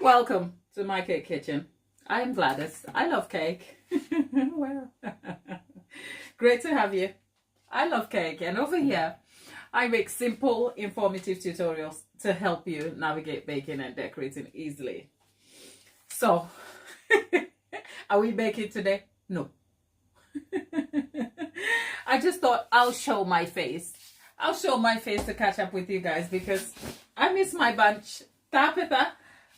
Welcome to my cake kitchen. I'm Gladys. I love cake. Well, great to have you. I love cake, and over here I make simple, informative tutorials to help you navigate baking and decorating easily. So, are we baking today? No. I just thought I'll show my face. I'll show my face to catch up with you guys because I miss my bunch. Tabitha,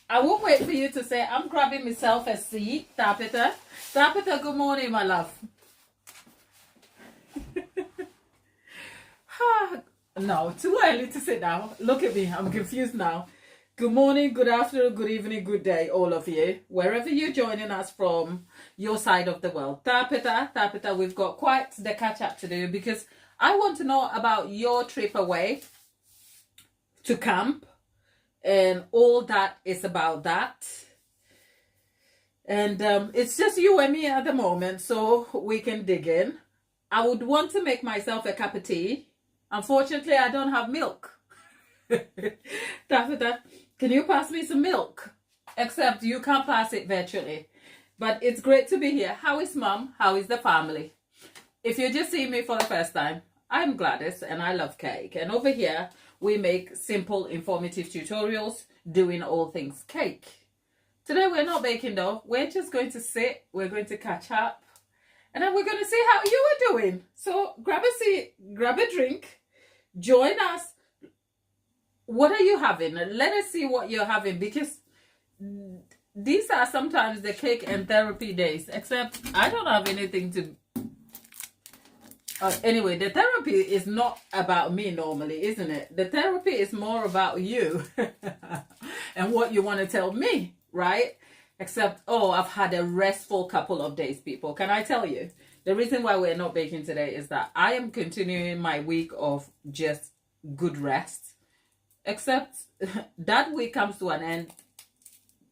I won't wait for you to say I'm grabbing myself a seat. Tabitha, good morning, my love. No, too early to sit down. Look at me, I'm confused now. Good morning, good afternoon, good evening, good day, all of you, wherever you're joining us from your side of the world. Tabitha, we've got quite the catch up to do because I want to know about your trip away to camp and all that is about that. And it's just you and me at the moment, so we can dig in. I would want to make myself a cup of tea. Unfortunately, I don't have milk. Tabitha, can you pass me some milk? Except you can't pass it virtually. But it's great to be here. How is mom? How is the family? If you're just seeing me for the first time, I'm Gladys and I love cake. And over here, we make simple, informative tutorials doing all things cake. Today, we're not baking though. We're just going to sit. We're going to catch up. And then we're going to see how you are doing. So grab a seat, grab a drink, join us. What are you having? Let us see what you're having because these are sometimes the cake and therapy days, except I don't have anything to... anyway, the therapy is not about me normally, isn't it? The therapy is more about you and what you want to tell me, right? Except, oh, I've had a restful couple of days, people. Can I tell you? The reason why we're not baking today is that I am continuing my week of just good rest. Except that week comes to an end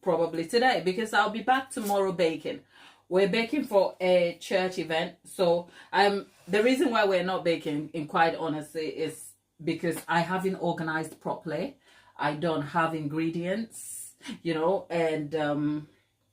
probably today because I'll be back tomorrow baking. We're baking for a church event. So the reason why we're not baking, in quite honesty, is because I haven't organized properly. I don't have ingredients, you know, and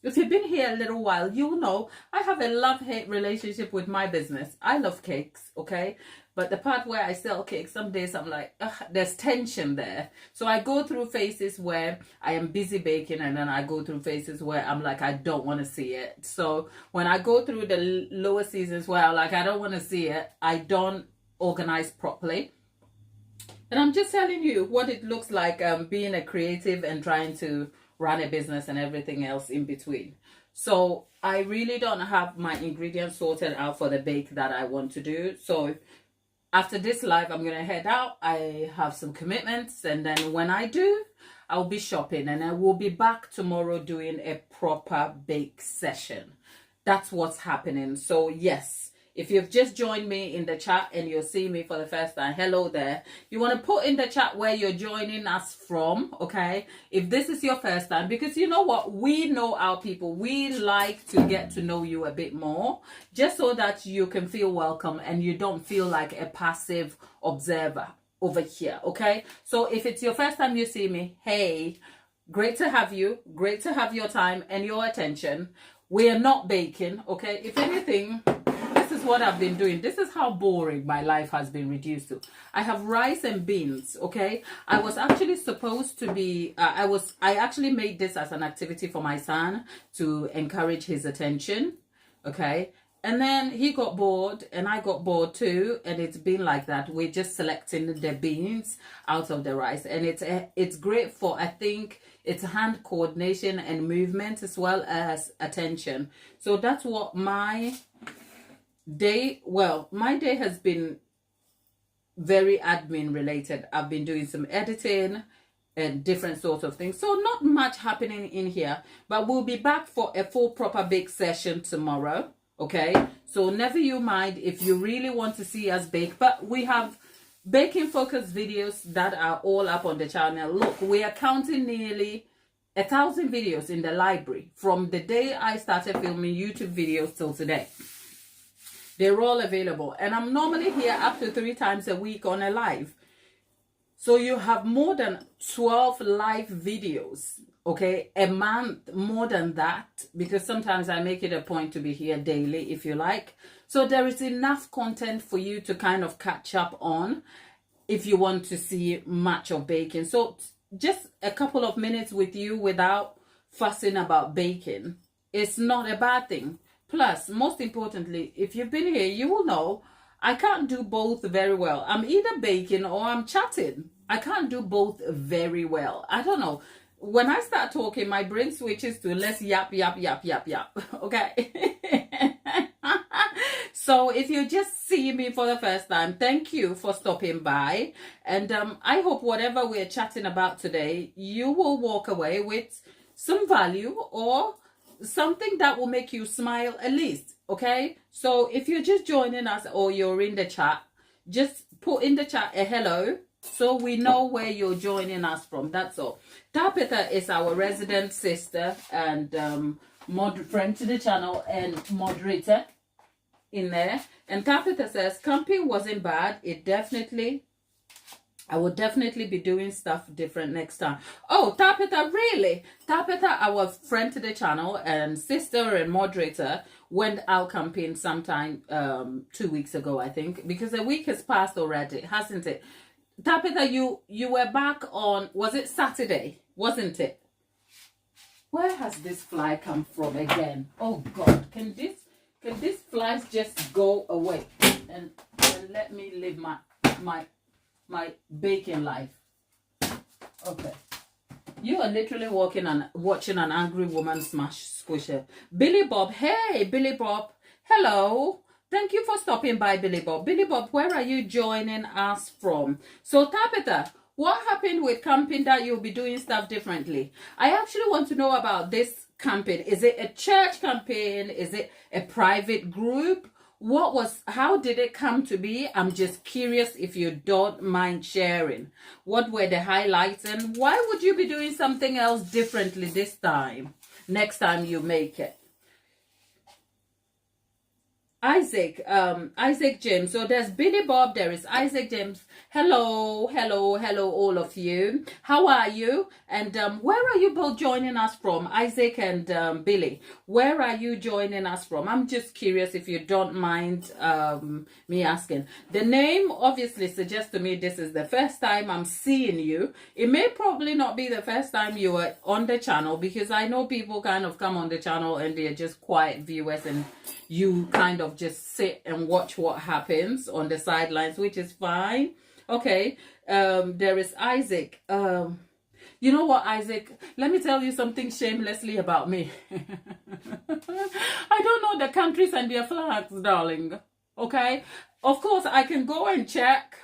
if you've been here a little while, you'll know I have a love-hate relationship with my business. I love cakes, okay? But the part where I sell cakes, some days I'm like, ugh, there's tension there. So I go through phases where I am busy baking and then I go through phases where I'm like, I don't want to see it. So when I go through the lower seasons where I'm like, I don't want to see it, I don't organize properly. And I'm just telling you what it looks like being a creative and trying to run a business and everything else in between. So I really don't have my ingredients sorted out for the bake that I want to do. So after this live, I'm going to head out. I have some commitments. And then when I do, I'll be shopping. And I will be back tomorrow doing a proper bake session. That's what's happening. So yes, if you've just joined me in the chat and you're seeing me for the first time, hello there. You want to put in the chat where you're joining us from, okay? If this is your first time, because you know what? We know our people. We like to get to know you a bit more, just so that you can feel welcome and you don't feel like a passive observer over here, okay? So if it's your first time you see me, hey, great to have you. Great to have your time and your attention. We are not baking, okay? If anything... this is what I've been doing. This is how boring my life has been reduced to. I have rice and beans, okay? I was actually supposed to be, I actually made this as an activity for my son to encourage his attention, okay? And then he got bored and I got bored too. And it's been like that. We're just selecting the beans out of the rice. And it's great for, I think, it's hand coordination and movement as well as attention. So that's what my day has been very admin related. I've been doing some editing and different sorts of things, so not much happening in here, but we'll be back for a full proper bake session tomorrow, okay? So never you mind if you really want to see us bake, but we have baking focused videos that are all up on the channel. Look, we are counting nearly 1,000 videos in the library from the day I started filming YouTube videos till today. They're all available. And I'm normally here up to 3 times a week on a live. So you have more than 12 live videos, okay, a month, more than that, because sometimes I make it a point to be here daily, if you like. So there is enough content for you to kind of catch up on if you want to see much of baking. So just a couple of minutes with you without fussing about baking, it's not a bad thing. Plus, most importantly, if you've been here, you will know I can't do both very well. I'm either baking or I'm chatting. I can't do both very well. I don't know. When I start talking, my brain switches to let's yap, yap, yap, yap, yap. Okay. So if you just see me for the first time, thank you for stopping by. And I hope whatever we're chatting about today, you will walk away with some value or something that will make you smile at least. Okay. So if you're just joining us or you're in the chat, just put in the chat a hello so we know where you're joining us from. That's all. Tapita is our resident sister and friend to the channel and moderator in there. And Tapita says camping wasn't bad. I will definitely be doing stuff different next time. Oh, Tapita, really? Tapita, our friend to the channel and sister and moderator, went out camping sometime 2 weeks ago, I think, because a week has passed already, hasn't it? Tapita, you were back on, was it Saturday, wasn't it? Where has this fly come from again? Oh God, can these flies just go away and let me live my baking life? Okay. You are literally watching an angry woman smash squisher. Billy Bob, hey Billy Bob, hello. Thank you for stopping by, Billy Bob. Billy Bob, where are you joining us from? So Tapita, what happened with camping that you'll be doing stuff differently? I actually want to know about this camping. Is it a church campaign? Is it a private group? How did it come to be? I'm just curious if you don't mind sharing. What were the highlights and why would you be doing something else differently this time? Next time you make it. Isaac James. So there's Billy Bob, there is Isaac James. Hello, all of you. How are you? And where are you both joining us from? Isaac and Billy. Where are you joining us from? I'm just curious if you don't mind me asking. The name obviously suggests to me this is the first time I'm seeing you. It may probably not be the first time you were on the channel, because I know people kind of come on the channel and they're just quiet viewers and you kind of just sit and watch what happens on the sidelines, which is fine. Okay. There is Isaac. You know what, Isaac? Let me tell you something shamelessly about me. I don't know the countries and their flags, darling. Okay. Of course, I can go and check.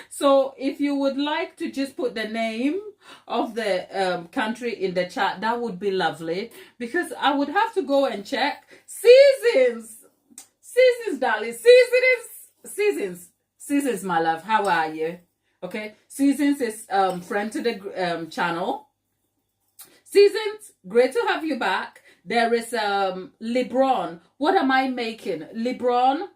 So if you would like to just put the name of the country in the chat, that would be lovely, because I would have to go and check. Seasons, darling. Seasons, my love. How are you? Okay. Seasons is friend to the channel. Seasons, great to have you back. There is LeBron. What am I making? LeBron,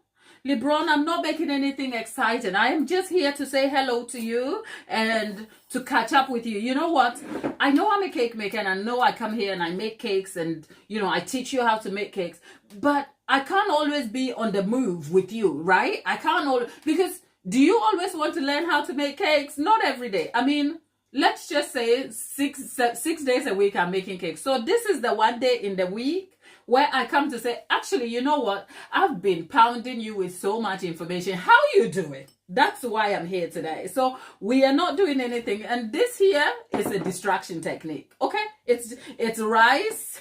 I'm not making anything exciting. I am just here to say hello to you and to catch up with you. You know what? I know I'm a cake maker and I know I come here and I make cakes and, you know, I teach you how to make cakes. But I can't always be on the move with you, right? I can't always, because do you always want to learn how to make cakes? Not every day. I mean, let's just say six days a week I'm making cakes. So this is the one day in the week where I come to say, actually, you know what? I've been pounding you with so much information. How you doing? That's why I'm here today. So we are not doing anything. And this here is a distraction technique. Okay? It's rice.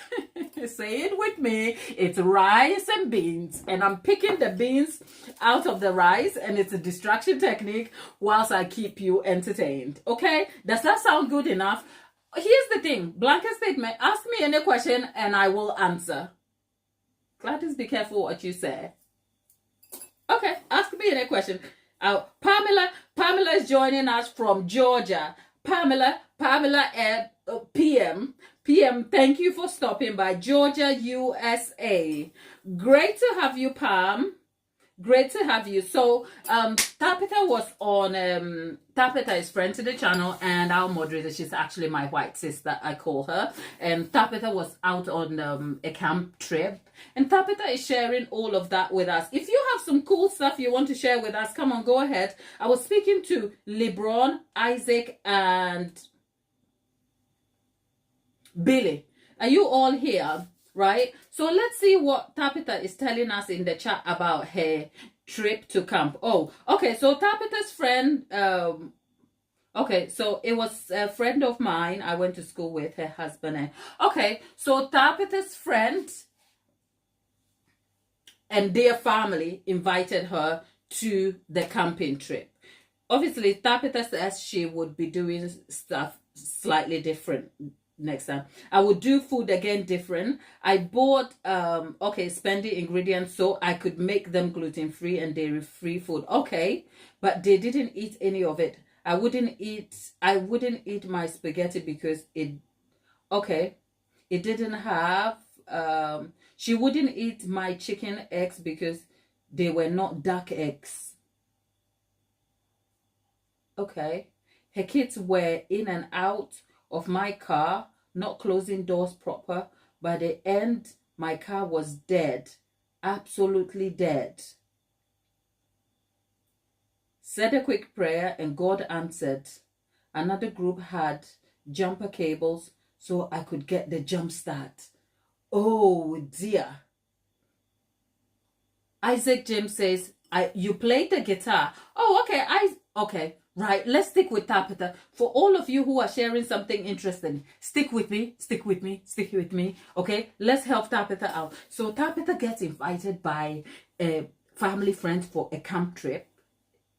Say it with me. It's rice and beans. And I'm picking the beans out of the rice. And it's a distraction technique whilst I keep you entertained. Okay? Does that sound good enough? Here's the thing. Blanket statement. Ask me any question and I will answer. Gladys, be careful what you say. Okay. Ask me any question. Pamela is joining us from Georgia. Pamela PM, thank you for stopping by. Georgia, USA. Great to have you, Pam. Great to have you. So, Tapita was on Tapita is friend to the channel, and our moderator, she's actually my white sister, I call her. And Tapita was out on a camp trip, and Tapita is sharing all of that with us. If you have some cool stuff you want to share with us, come on, go ahead. I was speaking to LeBron, Isaac, and Billy. Are you all here? Right? So let's see what Tapita is telling us in the chat about her trip to camp. Oh, okay. So Tapita's friend, okay, so it was a friend of mine I went to school with, her husband. Okay, so Tapita's friend and their family invited her to the camping trip. Obviously, Tapita says she would be doing stuff slightly different next time. I would do food again different. I bought okay, spending ingredients so I could make them gluten-free and dairy-free food. Okay, but they didn't eat any of it. I wouldn't eat my spaghetti because it didn't have she wouldn't eat my chicken eggs because they were not duck eggs. Okay, her kids were in and out of my car, not closing doors proper. By the end, my car was dead, absolutely dead. Said a quick prayer and God answered. Another group had jumper cables so I could get the jump start. Oh dear. Isaac James says, you played the guitar. Oh, okay. Okay. Right, let's stick with Tapita. For all of you who are sharing something interesting, stick with me, stick with me, stick with me. Okay, let's help Tapita out. So Tapita gets invited by a family friend for a camp trip.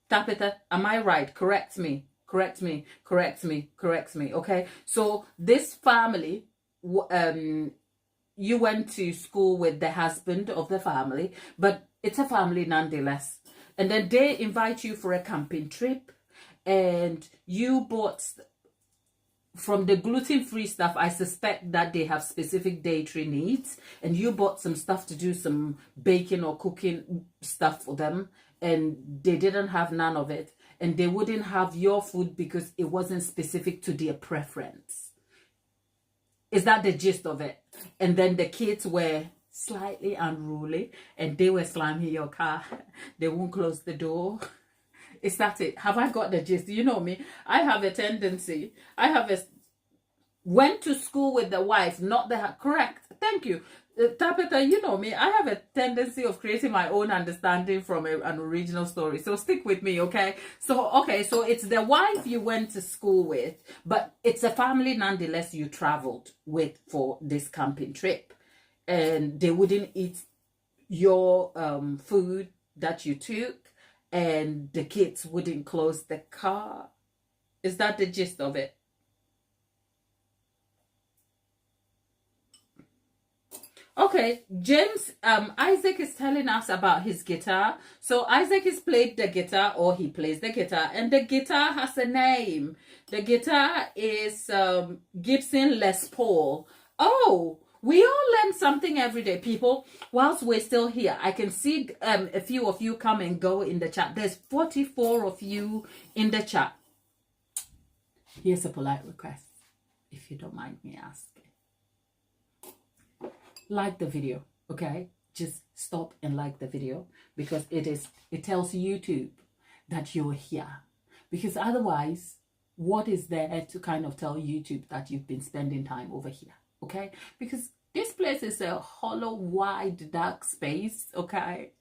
Tapita, am I right? Correct me, correct me, correct me, correct me. Okay, so this family, you went to school with the husband of the family, but it's a family nonetheless. And then they invite you for a camping trip. And you bought from the gluten-free stuff. I suspect that they have specific dietary needs, and you bought some stuff to do some baking or cooking stuff for them, and they didn't have none of it, and they wouldn't have your food because it wasn't specific to their preference. Is that the gist of it? And then the kids were slightly unruly, and they were slamming your car. They won't close the door. Is that it? Have I got the gist? You know me. I have a tendency. Went to school with the wife, not the... Correct. Thank you. Tapita, you know me. I have a tendency of creating my own understanding from an original story. So stick with me, okay? So it's the wife you went to school with, but it's a family nonetheless you traveled with for this camping trip. And they wouldn't eat your food that you took. And the kids wouldn't close the car. Is that the gist of it? Okay, James, Isaac is telling us about his guitar. So Isaac has played the guitar, or he plays the guitar, and the guitar has a name. The guitar is Gibson Les Paul. Oh, we all learn something every day, people. Whilst we're still here, I can see a few of you come and go in the chat. There's 44 of you in the chat. Here's a polite request, if you don't mind me asking. Like the video, okay? Just stop and like the video, because it tells YouTube that you're here. Because otherwise, what is there to kind of tell YouTube that you've been spending time over here? Okay, because this place is a hollow, wide, dark space, okay?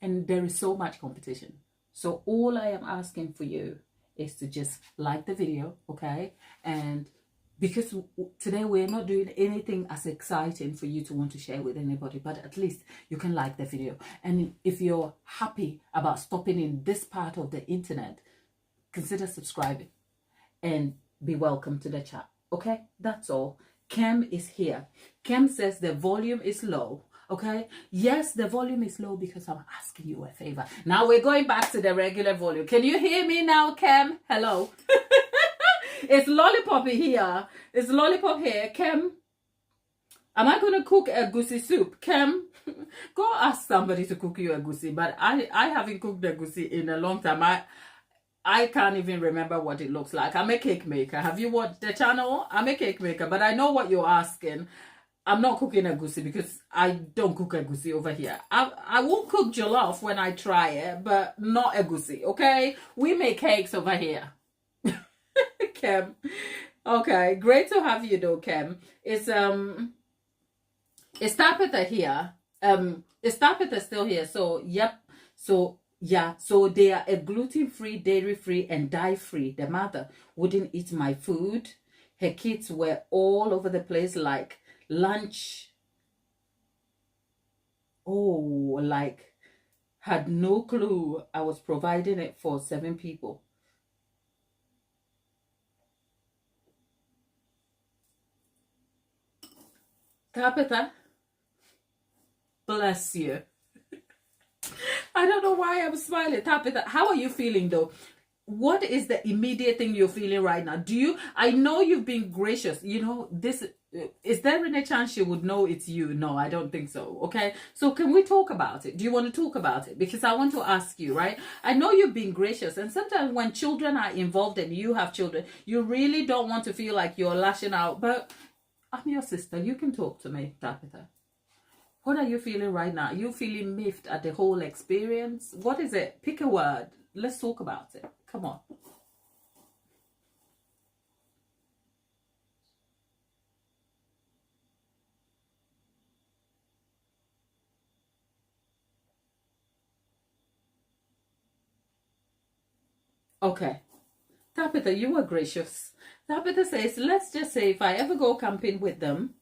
And there is so much competition. So all I am asking for you is to just like the video, okay? And because today we're not doing anything as exciting for you to want to share with anybody, but at least you can like the video. And if you're happy about stopping in this part of the internet, consider subscribing and be welcome to the chat, okay? That's all. Kem is here. Kem says the volume is low. Okay. Yes, the volume is low because I'm asking you a favor. Now we're going back to the regular volume. Can you hear me now, Kem? Hello. It's Lollipop here. It's Lollipop here. Kem, am I going to cook a goosey soup? Kem, go ask somebody to cook you a goosey. But I haven't cooked a goosey in a long time. I can't even remember what it looks like. I'm a cake maker. Have you watched the channel? I'm a cake maker, but I know what you're asking. I'm not cooking egusi because I don't cook egusi over here. I will cook jollof when I try it, but not egusi, okay? We make cakes over here. Kem. Okay, great to have you though, Kem. It's Tapita here. It's Tapita still here. So yep. So yeah, so they are a gluten-free, dairy-free, and dye-free. The mother wouldn't eat my food. Her kids were all over the place, like lunch. Oh, like had no clue I was providing it for 7 people. Tapita, bless you. I don't know why I'm smiling. Tapita, how are you feeling though? What is the immediate thing you're feeling right now? I know you've been gracious. You know, is there any chance you would know it's you? No, I don't think so. Okay. So can we talk about it? Do you want to talk about it? Because I want to ask you, right? I know you've been gracious. And sometimes when children are involved and you have children, you really don't want to feel like you're lashing out. But I'm your sister. You can talk to me, Tapita. What are you feeling right now? Are you feeling miffed at the whole experience? What is it? Pick a word. Let's talk about it. Come on. Okay. Tapita, you were gracious. Tapita says, let's just say if I ever go camping with them,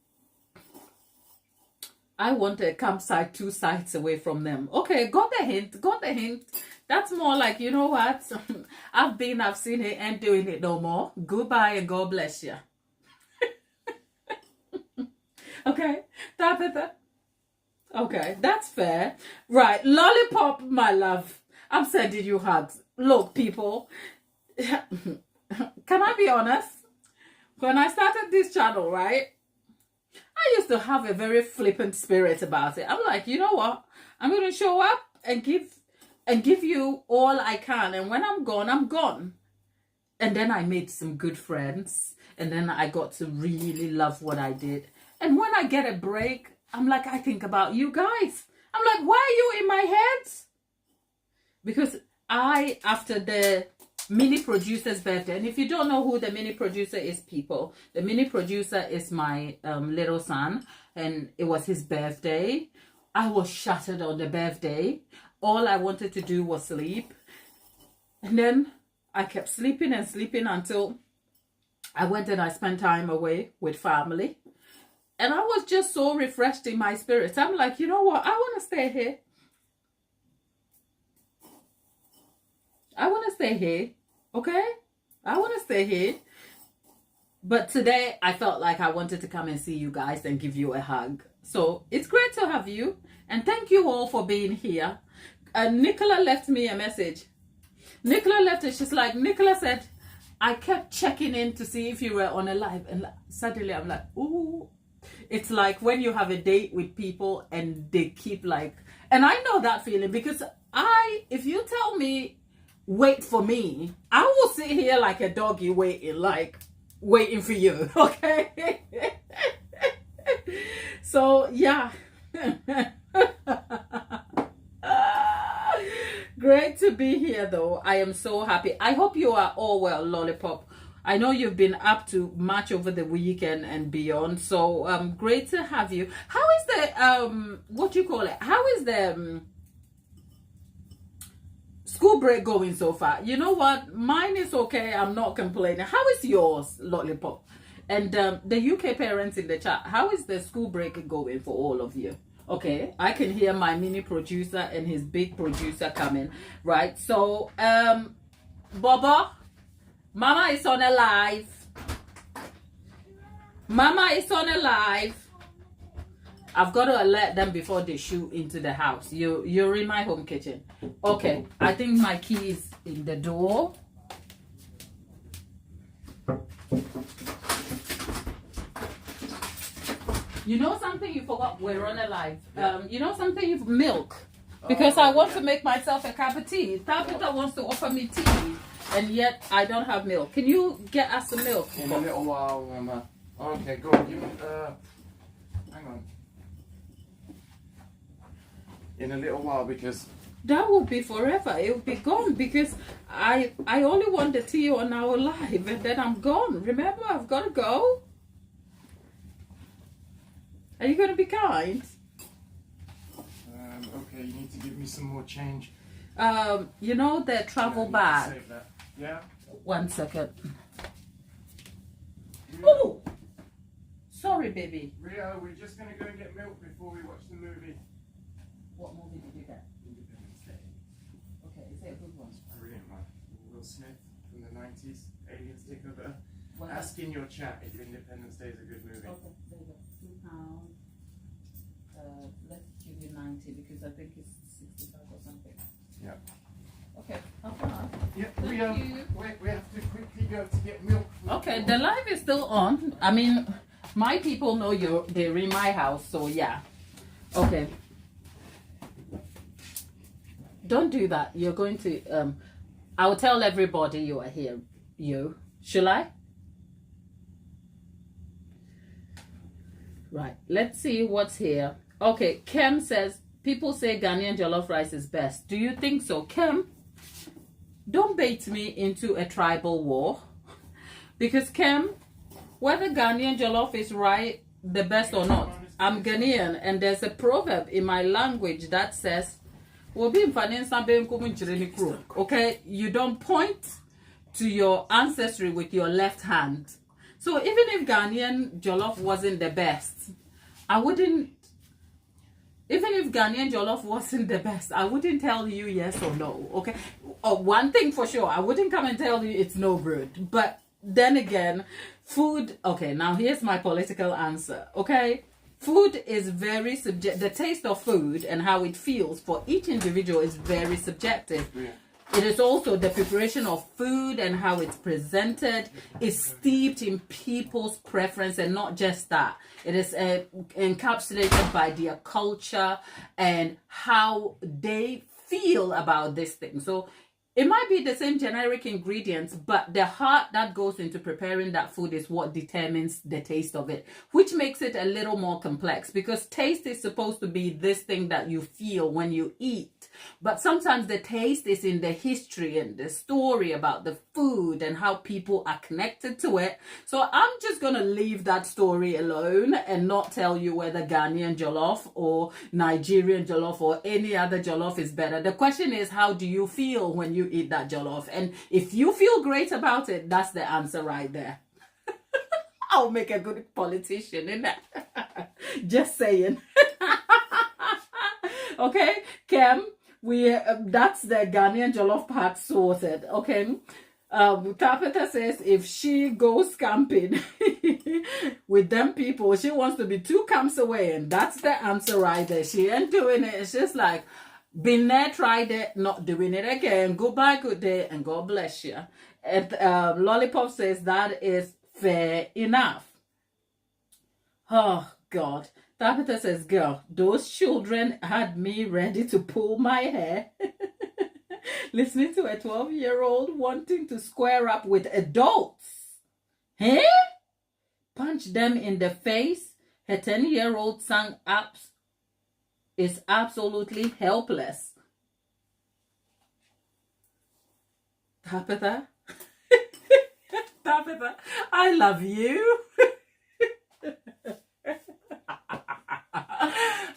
I want a campsite 2 sites away from them. Okay, got the hint. Got the hint. That's more like, you know what? I've seen it, ain't doing it no more. Goodbye and God bless you. Okay, Tapita. Okay, that's fair. Right, lollipop, my love. I'm sending you hugs. Look, people. Can I be honest? When I started this channel, right? I used to have a very flippant spirit about it. I'm like, you know what? I'm going to show up and give you all I can. And when I'm gone, I'm gone. And then I made some good friends. And then I got to really love what I did. And when I get a break, I'm like, I think about you guys. I'm like, why are you in my head? Because after the mini producer's birthday, and if you don't know who the mini producer is, people, the mini producer is my little son, and it was his birthday. I was shattered on the birthday. All I wanted to do was sleep, and then I kept sleeping and sleeping until I went and I spent time away with family, and I was just so refreshed in my spirit. I'm like, you know what, I want to stay here. I want to stay here, okay? I want to stay here. But today, I felt like I wanted to come and see you guys and give you a hug. So, it's great to have you. And thank you all for being here. Nicola left me a message. Nicola left it. She's like, Nicola said, I kept checking in to see if you were on a live. And suddenly, I'm like, ooh. It's like when you have a date with people and they keep like... And I know that feeling because if you tell me, wait for me, I will sit here like a doggy waiting for you, okay? So yeah. Great to be here though. I am so happy. I hope you are all well, Lollipop. I know you've been up to much over the weekend and beyond, so great to have you. How is the what do you call it, how is the school break going so far? You know what, mine is okay. I'm not complaining. How is yours, Lollipop? And the UK parents in the chat, how is the school break going for all of you? Okay, I can hear my mini producer and his big producer coming, right? So Baba, Mama is on a live. Mama is on a live. I've got to alert them before they shoot into the house. You're in my home kitchen. Okay, I think my key is in the door. You know something you forgot? We're on a live. You know something? You've milk. Because I want to make myself a cup of tea. Tapita wants to offer me tea. and yet I don't have milk. Can you get us some milk? In a little while, Mama. Okay, go on. Hang on. In a little while, because that will be forever. It will be gone because I only want the tea on our live, and then I'm gone. Remember, I've got to go. Are you going to be kind? Okay, you need to give me some more change. You know the travel bag. Save that. Yeah. 1 second. Oh, sorry, baby. Rio, we're just gonna go and get milk before we watch the movie. What movie did you get? Independence Day. Okay, is it a good one? Brilliant, man. Will Smith from the 90s. Aliens take over. Well, Ask in your chat if Independence Day is a good movie. okay, there you go. £2. Let's give you 90 because I think it's 65 or something. Yeah. Okay, okay. Yeah, Thank we you. have to quickly go to get milk. Okay, the live is still on. I mean, my people know they're in my house, so yeah. Okay. Don't do that. You're going to I will tell everybody you are here. Shall I? Right. Let's see what's here. Okay, Kem says people say Ghanaian jollof rice is best. Do you think so, Kem? Don't bait me into a tribal war. Because Kem, whether Ghanaian jollof is right, the best or not, I'm Ghanaian, and there's a proverb in my language that says, okay, you don't point to your ancestry with your left hand. So even if Ghanaian jollof wasn't the best, I wouldn't tell you yes or no, okay? One thing for sure, I wouldn't come and tell you it's no good. But then again, food, okay, now here's my political answer, okay? Food is very subjective. The taste of food and how it feels for each individual is very subjective. Yeah. It is also the preparation of food and how it's presented is steeped in people's preference, and not just that. It is encapsulated by their culture and how they feel about this thing. So it might be the same generic ingredients, but the heart that goes into preparing that food is what determines the taste of it, which makes it a little more complex, because taste is supposed to be this thing that you feel when you eat. But sometimes the taste is in the history and the story about the food and how people are connected to it. So I'm just going to leave that story alone and not tell you whether Ghanaian jollof or Nigerian jollof or any other jollof is better. The question is, how do you feel when you eat that jollof? And if you feel great about it, that's the answer right there. I'll make a good politician, innit? Just saying. Okay, Kem, that's the Ghanaian jollof part sorted. Okay. Tapeta says if she goes camping with them people, she wants to be 2 camps away, and that's the answer right there. She ain't doing it. It's just like, been there, tried it, not doing it again. Goodbye, good day, and God bless you. And Lollipop says that is fair enough. Oh God. Tabitha says, girl, those children had me ready to pull my hair. Listening to a 12-year-old wanting to square up with adults. Hey? Punch them in the face. Her 10-year-old son is absolutely helpless. Tabitha? Tabitha, I love you.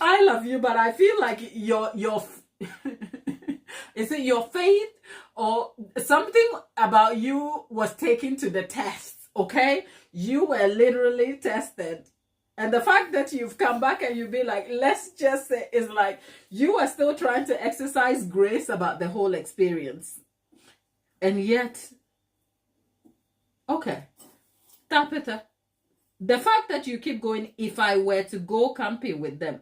I love you, but I feel like your is it your faith or something about you was taken to the test, okay? You were literally tested. And the fact that you've come back and you've been like, let's just say, is like you are still trying to exercise grace about the whole experience. And yet, okay, Tapita, the fact that you keep going, if I were to go camping with them,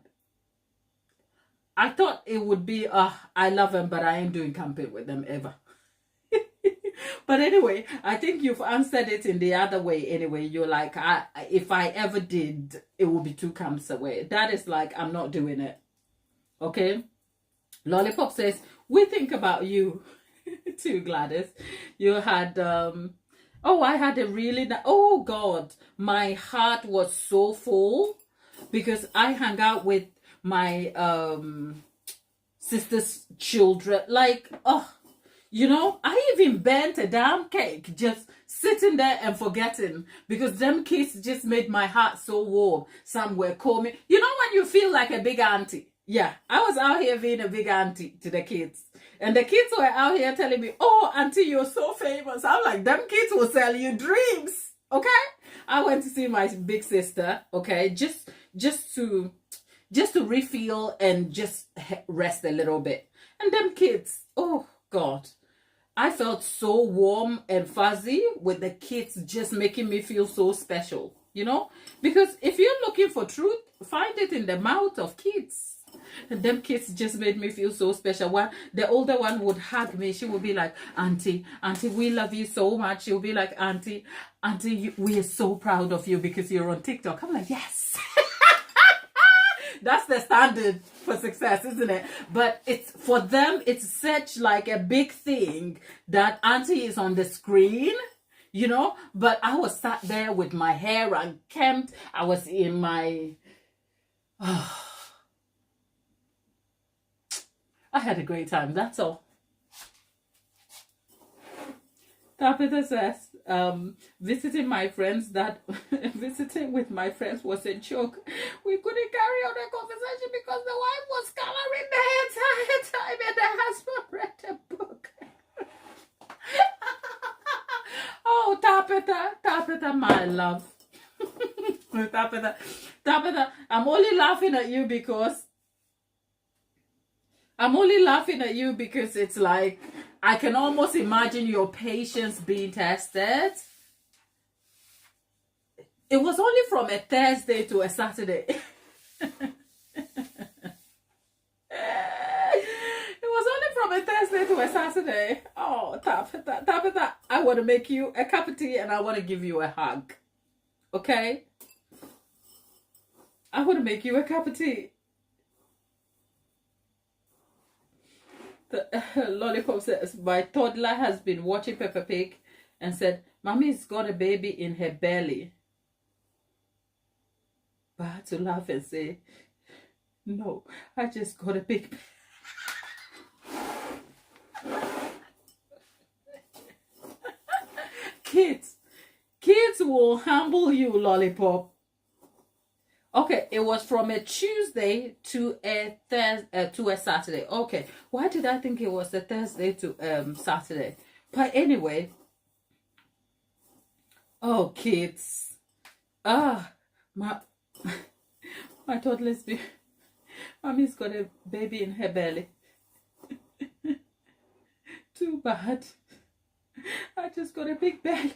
I thought it would be, I love them, but I ain't doing camping with them ever. But anyway, I think you've answered it in the other way anyway. You're like, if I ever did, it would be 2 camps away. That is like, I'm not doing it. Okay? Lollipop says, we think about you. too, Gladys. You had oh, I had a really oh God, my heart was so full because I hung out with my sister's children. Like, oh, you know, I even bent a damn cake just sitting there and forgetting because them kids just made my heart so warm. Some were calling. You know when you feel like a big auntie? Yeah, I was out here being a big auntie to the kids. And the kids were out here telling me, oh, auntie, you're so famous. I'm like, them kids will sell you dreams. Okay? I went to see my big sister, okay, just to refill and just rest a little bit. And them kids, oh God, I felt so warm and fuzzy with the kids just making me feel so special, you know? Because if you're looking for truth, find it in the mouth of kids. And them kids just made me feel so special. One, the older one would hug me. She would be like, auntie, we love you so much. She'll be like, auntie, we are so proud of you because you're on TikTok. I'm like, yes. That's the standard for success, isn't it? But it's for them, it's such like a big thing that auntie is on the screen, you know. But I was sat there with my hair unkempt. I was in my I had a great time, that's all. Tabitha says, visiting with my friends was a joke. We couldn't carry on a conversation because the wife was coloring the entire time and the husband read a book. Oh, Tabitha, my love. Tabitha, I'm only laughing at you because it's like, I can almost imagine your patience being tested. It was only from a Thursday to a Saturday. It was only from a Thursday to a Saturday. Oh, Tabitha, I want to make you a cup of tea and I want to give you a hug. Okay? I want to make you a cup of tea. The Lollipop says, my toddler has been watching Peppa Pig and said, Mommy's got a baby in her belly. But I had to laugh and say, no, I just got a big Kids will humble you, Lollipop. Okay, it was from a Tuesday to a Saturday. Okay, why did I think it was a Thursday to Saturday? But anyway, oh kids, my toddler's mommy's got a baby in her belly. Too bad. I just got a big belly.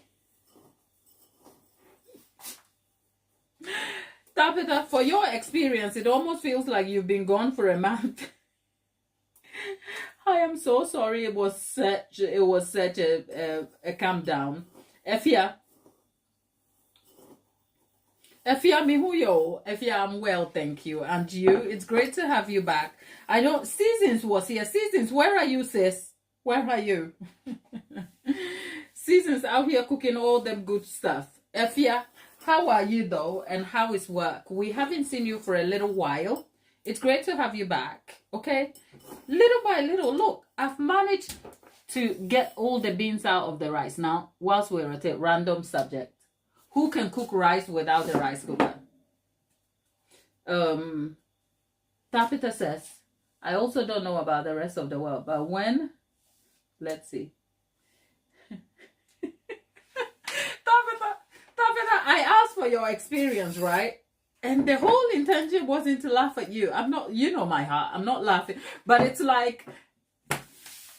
Tabitha, for your experience, it almost feels like you've been gone for a month. I am so sorry. It was such a calm down. Efia mihuyo. Efia, I'm well, thank you. And you? It's great to have you back. I know Seasons was here. Seasons, where are you, sis? Where are you? Seasons out here cooking all them good stuff. Efia, how are you though? And how is work? We haven't seen you for a little while. It's great to have you back. Okay? Little by little, look, I've managed to get all the beans out of the rice. Now, whilst we're at a random subject, who can cook rice without a rice cooker? Tabitha says, I also don't know about the rest of the world, but when? Let's see. Tabitha, I asked for your experience, right? And the whole intention wasn't to laugh at you. I'm not, you know my heart. I'm not laughing. But it's like,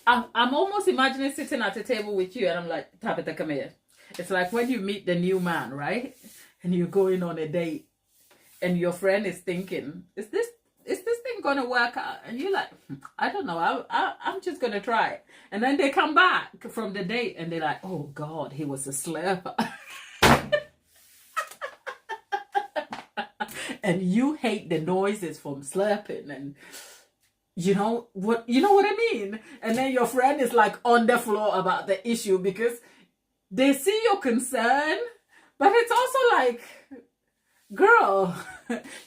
I'm almost imagining sitting at a table with you and I'm like, Tabitha, come here. It's like when you meet the new man, right? And you're going on a date and your friend is thinking, is this thing going to work out? And you're like, I don't know. I'm just going to try. And then they come back from the date and they're like, oh God, he was a slurper. And you hate the noises from slurping. And you know what I mean? And then your friend is like on the floor about the issue because they see your concern, but it's also like, girl,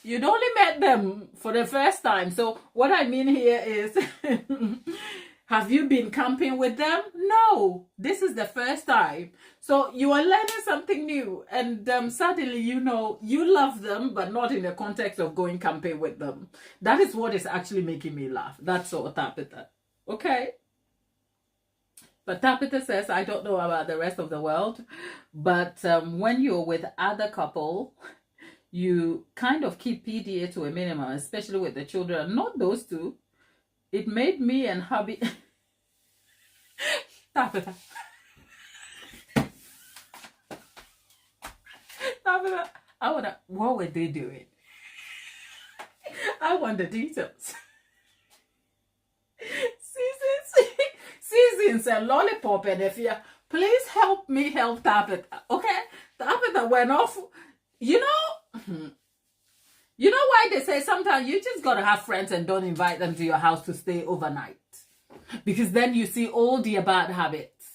you'd only met them for the first time. So what I mean here is, have you been camping with them? No, this is the first time. So you are learning something new, and suddenly you love them, but not in the context of going camping with them. That is what is actually making me laugh. That's all, Tabitha. Okay? But Tabitha says, I don't know about the rest of the world, but when you're with other couple, you kind of keep PDA to a minimum, especially with the children. Not those two. It made me and hubby... Tabitha. Tabitha, what were they doing? I want the details. Seasons and lollipop and if please help me help Tabitha. Okay? Tabitha went off. You know why they say sometimes you just gotta have friends and don't invite them to your house to stay overnight, because then you see all their bad habits.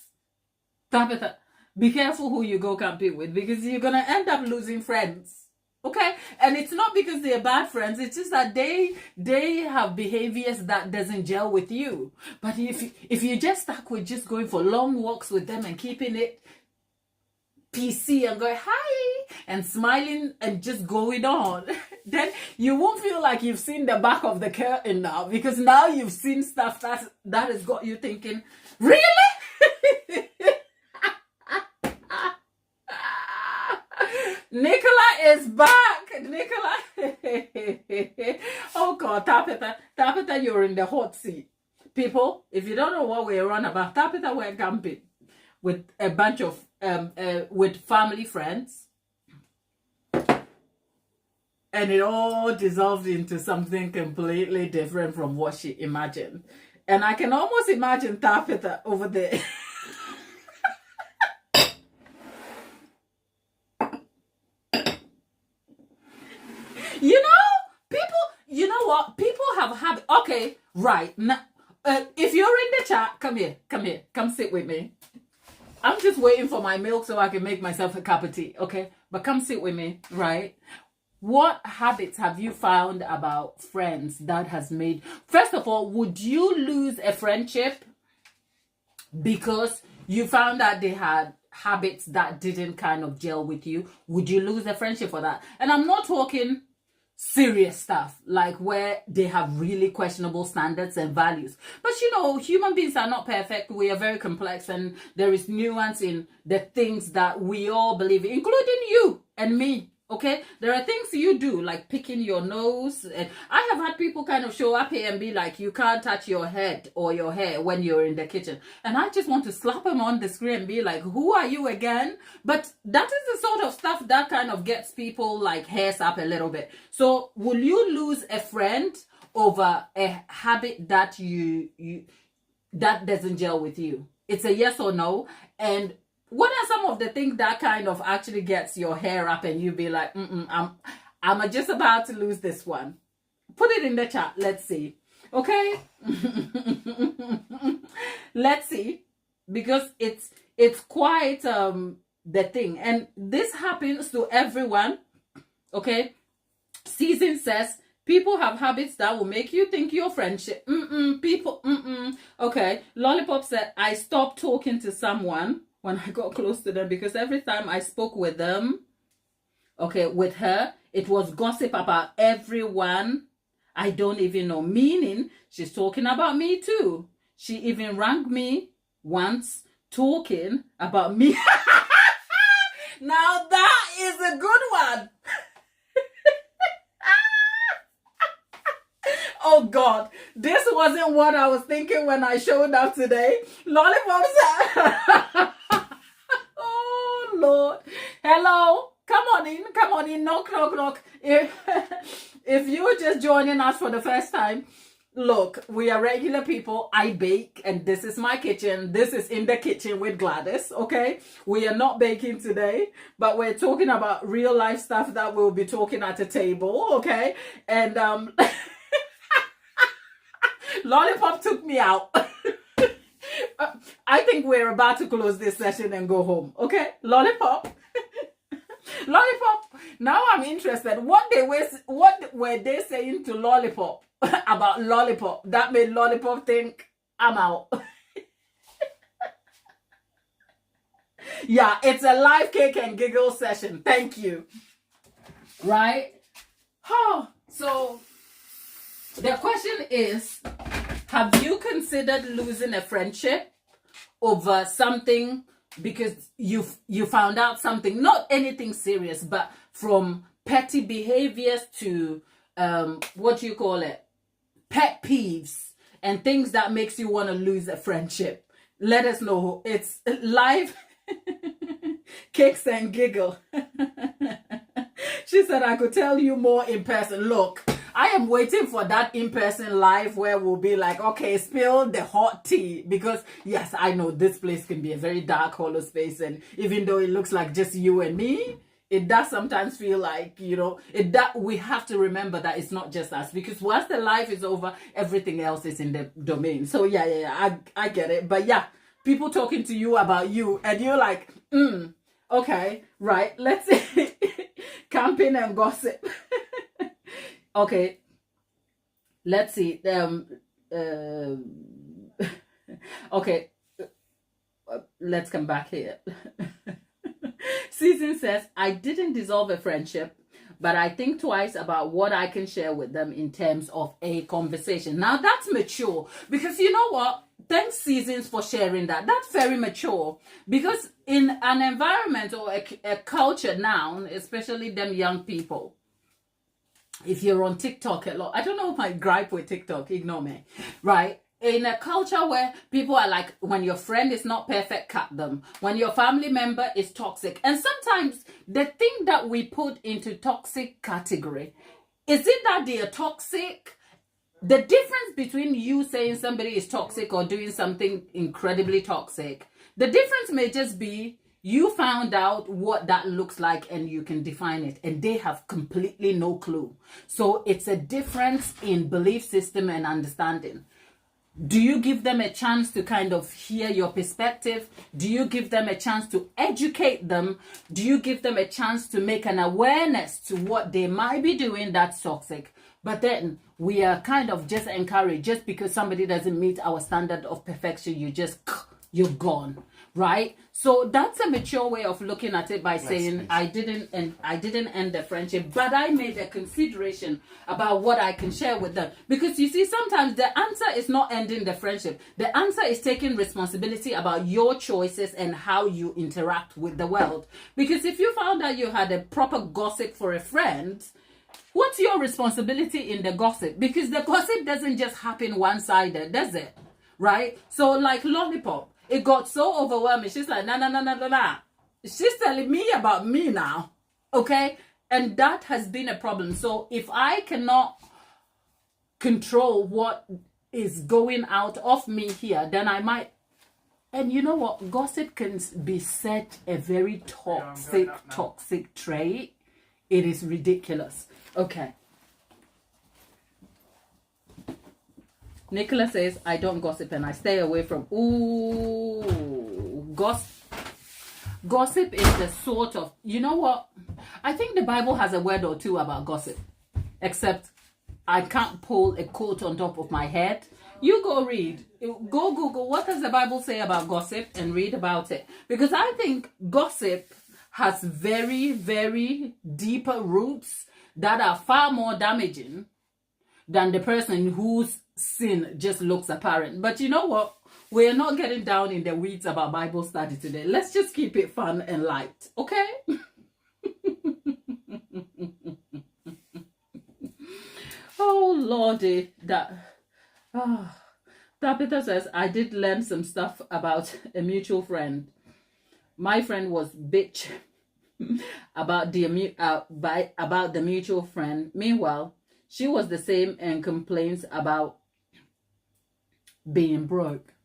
Tabitha, be careful who you go camping with, because you're gonna end up losing friends. Okay? And it's not because they're bad friends, it's just that they have behaviors that doesn't gel with you. But if you're just stuck with just going for long walks with them and keeping it PC and going hi and smiling and just going on, then you won't feel like you've seen the back of the curtain now, because now you've seen stuff that has got you thinking, really? Nicola is back. Nicola. Oh God, Tabitha, you're in the hot seat. People, if you don't know what we're on about, Tabitha went camping with a bunch of with family friends, and it all dissolved into something completely different from what she imagined. And I can almost imagine Tabitha over there. You know what? People have habit. Okay, right. Now, if you're in the chat, come here. Come sit with me. I'm just waiting for my milk so I can make myself a cup of tea, okay? But come sit with me, right? What habits have you found about friends that has made... First of all, would you lose a friendship because you found that they had habits that didn't kind of gel with you? Would you lose a friendship for that? And I'm not talking serious stuff like where they have really questionable standards and values, but human beings are not perfect. We are very complex, and there is nuance in the things that we all believe in, including you and me. Okay, there are things you do like picking your nose, and I have had people kind of show up here and be like, you can't touch your head or your hair when you're in the kitchen, and I just want to slap them on the screen and be like, who are you again? But that is the sort of stuff that kind of gets people like hairs up a little bit. So will you lose a friend over a habit that that doesn't gel with you? It's a yes or no. And what are some of the things that kind of actually gets your hair up and you be like, I'm just about to lose this one? Put it in the chat. Let's see. Okay? Let's see. Because it's quite the thing. And this happens to everyone. Okay? Season says, people have habits that will make you think your friendship. Okay. Lollipop said, I stopped talking to someone when I got close to them because every time I spoke with them, with her, it was gossip about everyone I don't even know. Meaning, she's talking about me too. She even rang me once talking about me. Now that is a good one. Oh God, this wasn't what I was thinking when I showed up today. Lollipop said, oh Lord, hello, come on in, knock. If you're just joining us for the first time, look, we are regular people. I bake, and this is my kitchen. This is In the Kitchen with Gladys, okay? We are not baking today, but we're talking about real life stuff that we'll be talking at a table, okay? And Lollipop took me out. I think we're about to close this session and go home. Okay, Lollipop. Lollipop. Now I'm interested. What were they saying to Lollipop about Lollipop that made Lollipop think I'm out? Yeah, it's a live cake and giggle session. Thank you. Right? Oh, so the question is, have you considered losing a friendship over something because you found out something, not anything serious, but from petty behaviors to what do you call it, pet peeves and things that makes you want to lose a friendship? Let us know. It's live cakes and giggle. She said I could tell you more in person. Look, I am waiting for that in-person live where we'll be like, okay, spill the hot tea. Because yes, I know this place can be a very dark, hollow space, and even though it looks like just you and me, it does sometimes feel like, you know, we have to remember that it's not just us, because once the live is over, everything else is in the domain. So yeah, I get it. But yeah, people talking to you about you, and you're like, okay, right, let's see. Camping and gossip. Okay, let's see. Okay, let's come back here. Season says, I didn't dissolve a friendship, but I think twice about what I can share with them in terms of a conversation. Now that's mature, because you know what? Thanks, Seasons, for sharing that. That's very mature, because in an environment or a culture now, especially them young people, if you're on TikTok a lot, I don't know my gripe with TikTok, ignore me, right? In a culture where people are like, when your friend is not perfect, cut them. When your family member is toxic. And sometimes the thing that we put into toxic category, is it that they are toxic? The difference between you saying somebody is toxic or doing something incredibly toxic, the difference may just be you found out what that looks like and you can define it, and they have completely no clue. So it's a difference in belief system and understanding. Do you give them a chance to kind of hear your perspective? Do you give them a chance to educate them? Do you give them a chance to make an awareness to what they might be doing that's toxic? But then we are kind of just encouraged, just because somebody doesn't meet our standard of perfection, you're gone, right? So that's a mature way of looking at it, by saying, I didn't end the friendship, but I made a consideration about what I can share with them. Because you see, sometimes the answer is not ending the friendship. The answer is taking responsibility about your choices and how you interact with the world. Because if you found out you had a proper gossip for a friend, what's your responsibility in the gossip? Because the gossip doesn't just happen one-sided, does it? Right? So like Lollipop, it got so overwhelming. She's like, nah. She's telling me about me now. Okay? And that has been a problem. So if I cannot control what is going out of me here, then I might. And you know what? Gossip can be said a very toxic trait. It is ridiculous. Okay. Nicola says, I don't gossip and I stay away from... Ooh, gossip is the sort of... You know what? I think the Bible has a word or two about gossip. Except I can't pull a quote on top of my head. You go read. Go Google, what does the Bible say about gossip, and read about it. Because I think gossip has very, very deeper roots that are far more damaging than the person whose sin just looks apparent. But you know what? We're not getting down in the weeds about Bible study today. Let's just keep it fun and light, okay? Oh, Lordy. Tabitha says, I did learn some stuff about a mutual friend. My friend was bitch about the mutual friend. Meanwhile, she was the same and complains about being broke.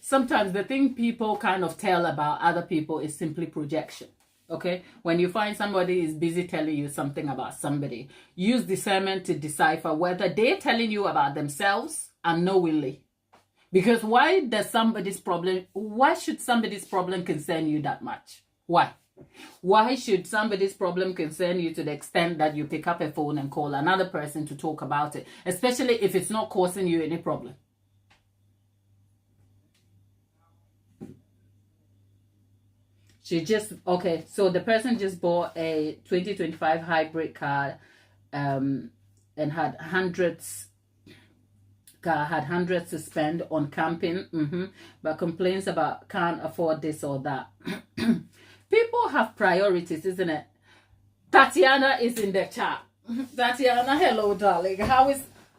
Sometimes the thing people kind of tell about other people is simply projection. Okay, when you find somebody is busy telling you something about somebody, use discernment to decipher whether they're telling you about themselves unknowingly. Because why should somebody's problem concern you that much? Why? Why should somebody's problem concern you to the extent that you pick up a phone and call another person to talk about it, especially if it's not causing you any problem? Okay, so the person just bought a 2025 hybrid car and had hundreds to spend on camping, but complains about can't afford this or that. People have priorities, isn't it? Tatiana is in the chat. Tatiana, hello, darling.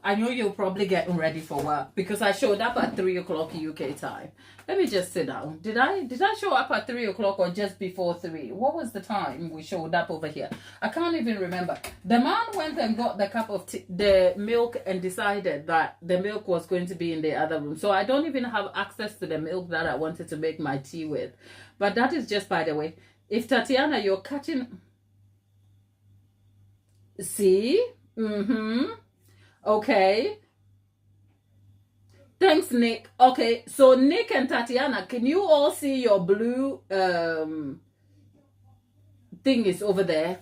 I know you're probably getting ready for work because I showed up at 3 o'clock UK time. Let me just sit down. Did I show up at 3 o'clock or just before 3? What was the time we showed up over here? I can't even remember. The man went and got the cup of the milk and decided that the milk was going to be in the other room. So I don't even have access to the milk that I wanted to make my tea with. But that is just by the way. If Tatiana, you're cutting... See? Okay. Thanks, Nick. Okay, so Nick and Tatiana, can you all see your blue thing is over there?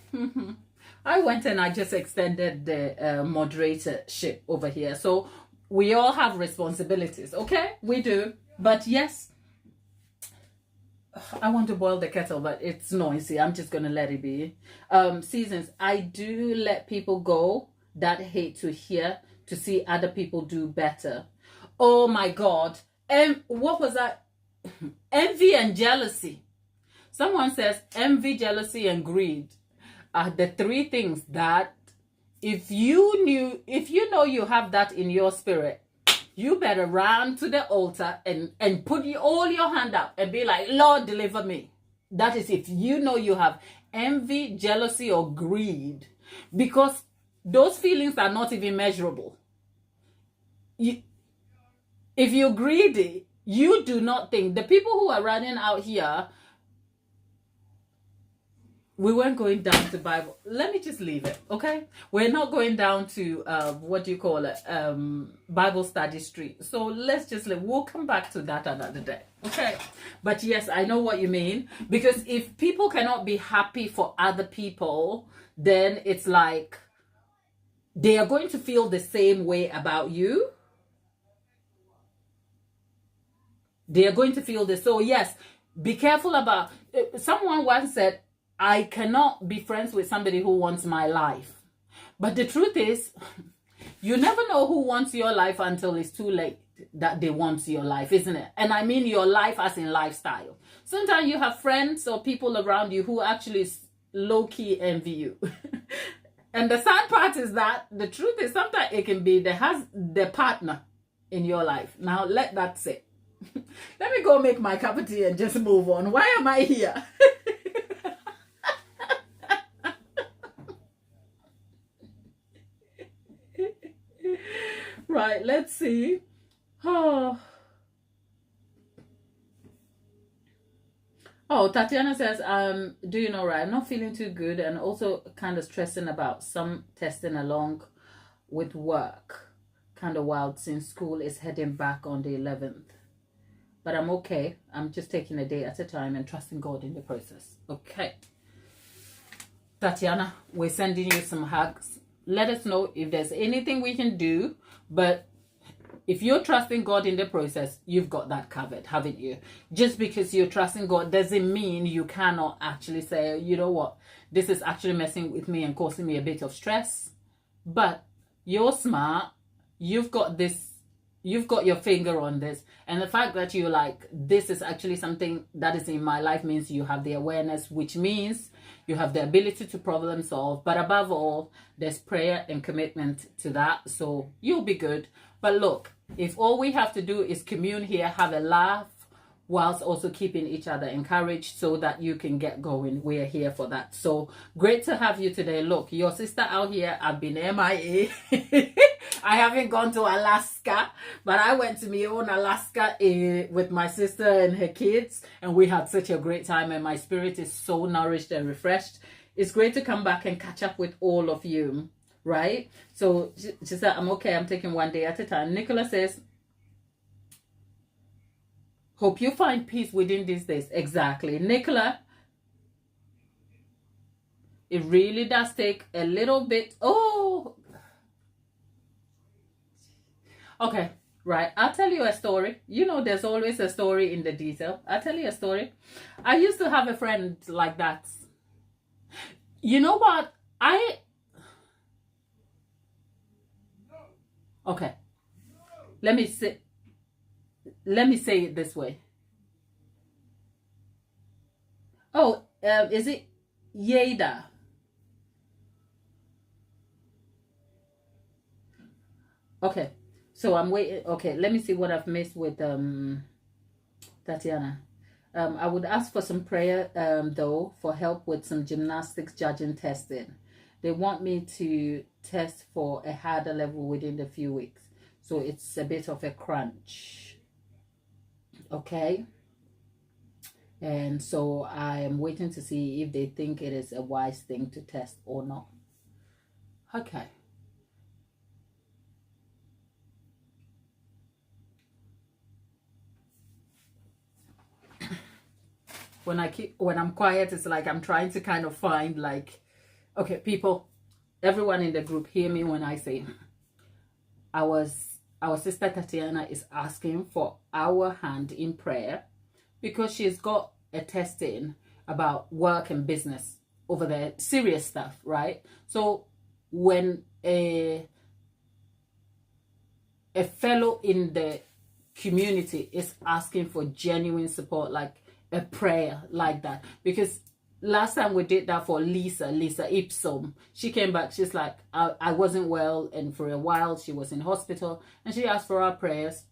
I went and I just extended the moderatorship over here. So we all have responsibilities, okay? We do. But yes, I want to boil the kettle, but it's noisy. I'm just going to let it be. Seasons, I do let people go that hate to hear, to see other people do better. Oh my God. And what was that? Envy and jealousy. Someone says envy, jealousy, and greed are the three things that if you know you have that in your spirit, you better run to the altar and put all your hand up and be like, Lord, deliver me. That is if you know you have envy, jealousy, or greed. Because those feelings are not even measurable. If you're greedy, you do not think. The people who are running out here, we weren't going down to Bible. Let me just leave it, okay? We're not going down to, Bible study street. So let's just we'll come back to that another day, okay? But yes, I know what you mean. Because if people cannot be happy for other people, then it's like they are going to feel the same way about you. They are going to feel this. So yes, be careful about... Someone once said, I cannot be friends with somebody who wants my life. But the truth is, you never know who wants your life until it's too late that they want your life, isn't it? And I mean your life as in lifestyle. Sometimes you have friends or people around you who actually low-key envy you. And the sad part is that the truth is sometimes it can be the partner in your life. Now let that sit. Let me go make my cup of tea and just move on. Why am I here? Right, let's see. Oh, Tatiana says, do you know, right? I'm not feeling too good and also kind of stressing about some testing along with work. Kind of wild since school is heading back on the 11th. But I'm okay. I'm just taking a day at a time and trusting God in the process. Okay. Tatiana, we're sending you some hugs. Let us know if there's anything we can do. But if you're trusting God in the process, you've got that covered, haven't you? Just because you're trusting God doesn't mean you cannot actually say, you know what, this is actually messing with me and causing me a bit of stress. But you're smart. You've got this. You've got your finger on this. And the fact that you're like, this is actually something that is in my life means you have the awareness, which means you have the ability to problem solve. But above all, there's prayer and commitment to that. So you'll be good. But look, if all we have to do is commune here, have a laugh, whilst also keeping each other encouraged so that you can get going. We're here for that. So great to have you today. Look, your sister out here, I've been MIA. I haven't gone to Alaska, but I went to my own Alaska with my sister and her kids, and we had such a great time, and my spirit is so nourished and refreshed. It's great to come back and catch up with all of you, right? So she said, I'm okay, I'm taking one day at a time. Nicola says, hope you find peace within these days. Exactly. Nicola, it really does take a little bit. Oh, okay. Right. I'll tell you a story. You know, there's always a story in the detail. I'll tell you a story. I used to have a friend like that. You know what? Okay. Let me say it this way. Oh, is it Yeda? Okay, so I'm waiting. Okay, let me see what I've missed with Tatiana. I would ask for some prayer though for help with some gymnastics judging testing. They want me to test for a harder level within a few weeks, so it's a bit of a crunch. Okay, and so I am waiting to see if they think it is a wise thing to test or not. Okay. When I'm quiet, it's like I'm trying to kind of find, like, okay, people, everyone in the group, hear me when I say our sister Tatiana is asking for our hand in prayer because she's got a testing about work and business over there, serious stuff, right? So when a fellow in the community is asking for genuine support, like a prayer like that, because last time we did that for Lisa Ipsum, she came back, she's like, I wasn't well, and for a while she was in hospital, and she asked for our prayers,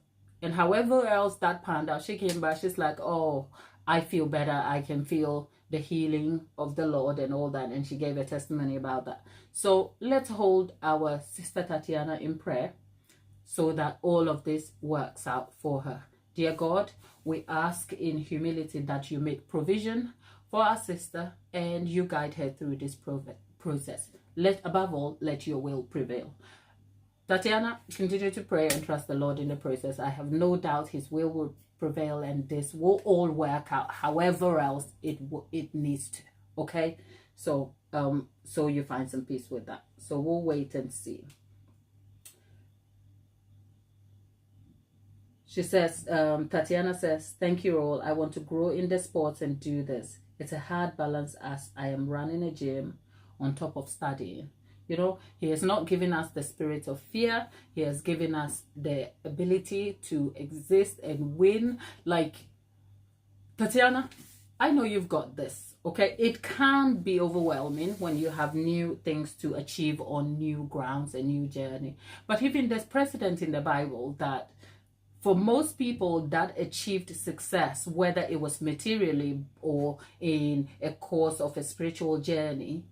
and however else that panned out, she came back, she's like, oh, I feel better, I can feel the healing of the Lord and all that, and she gave a testimony about that. So let's hold our sister Tatiana in prayer so that all of this works out for her. Dear God, we ask in humility that you make provision for our sister and you guide her through this process. Above all, let your will prevail. Tatiana, continue to pray and trust the Lord in the process. I have no doubt his will prevail and this will all work out however else it needs to. Okay? So you find some peace with that. So we'll wait and see. She says, Tatiana says, thank you all. I want to grow in the sports and do this. It's a hard balance as I am running a gym on top of studying. You know, he has not given us the spirit of fear. He has given us the ability to exist and win. Like, Tatiana, I know you've got this, okay? It can be overwhelming when you have new things to achieve on new grounds, a new journey. But even there's precedent in the Bible that for most people that achieved success, whether it was materially or in a course of a spiritual journey,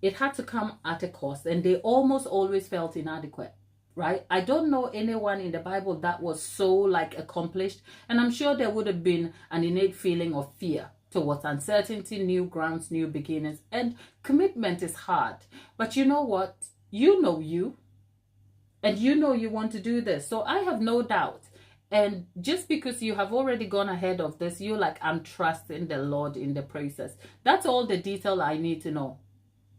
it had to come at a cost, and they almost always felt inadequate, right? I don't know anyone in the Bible that was so like accomplished, and I'm sure there would have been an innate feeling of fear towards uncertainty, new grounds, new beginnings, and commitment is hard. But you know what? You know you, and you know you want to do this. So I have no doubt. And just because you have already gone ahead of this, you're like, I'm trusting the Lord in the process. That's all the detail I need to know.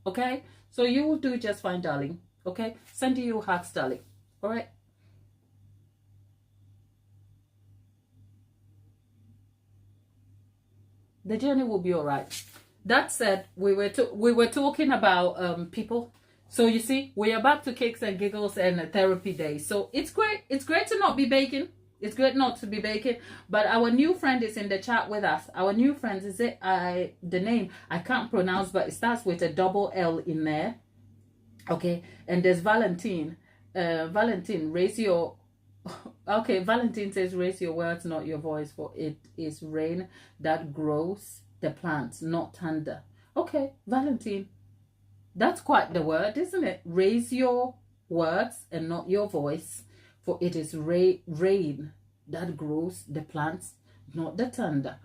Okay? So you will do just fine, darling. Okay? Sending you hugs, darling. All right? The journey will be all right. That said, we were talking about people. So you see, we are back to cakes and giggles and a therapy day. So it's great. It's great to not be baking. It's great not to be baking, but our new friend is in the chat with us. Our new friend, is it the name I can't pronounce, but it starts with a double L in there. Okay, and there's Valentine. Valentine, raise your Okay, Valentine says, raise your words, not your voice, for it is rain that grows the plants, not thunder. Okay, Valentine, that's quite the word, isn't it? Raise your words and not your voice, for it is rain that grows the plants, not the thunder.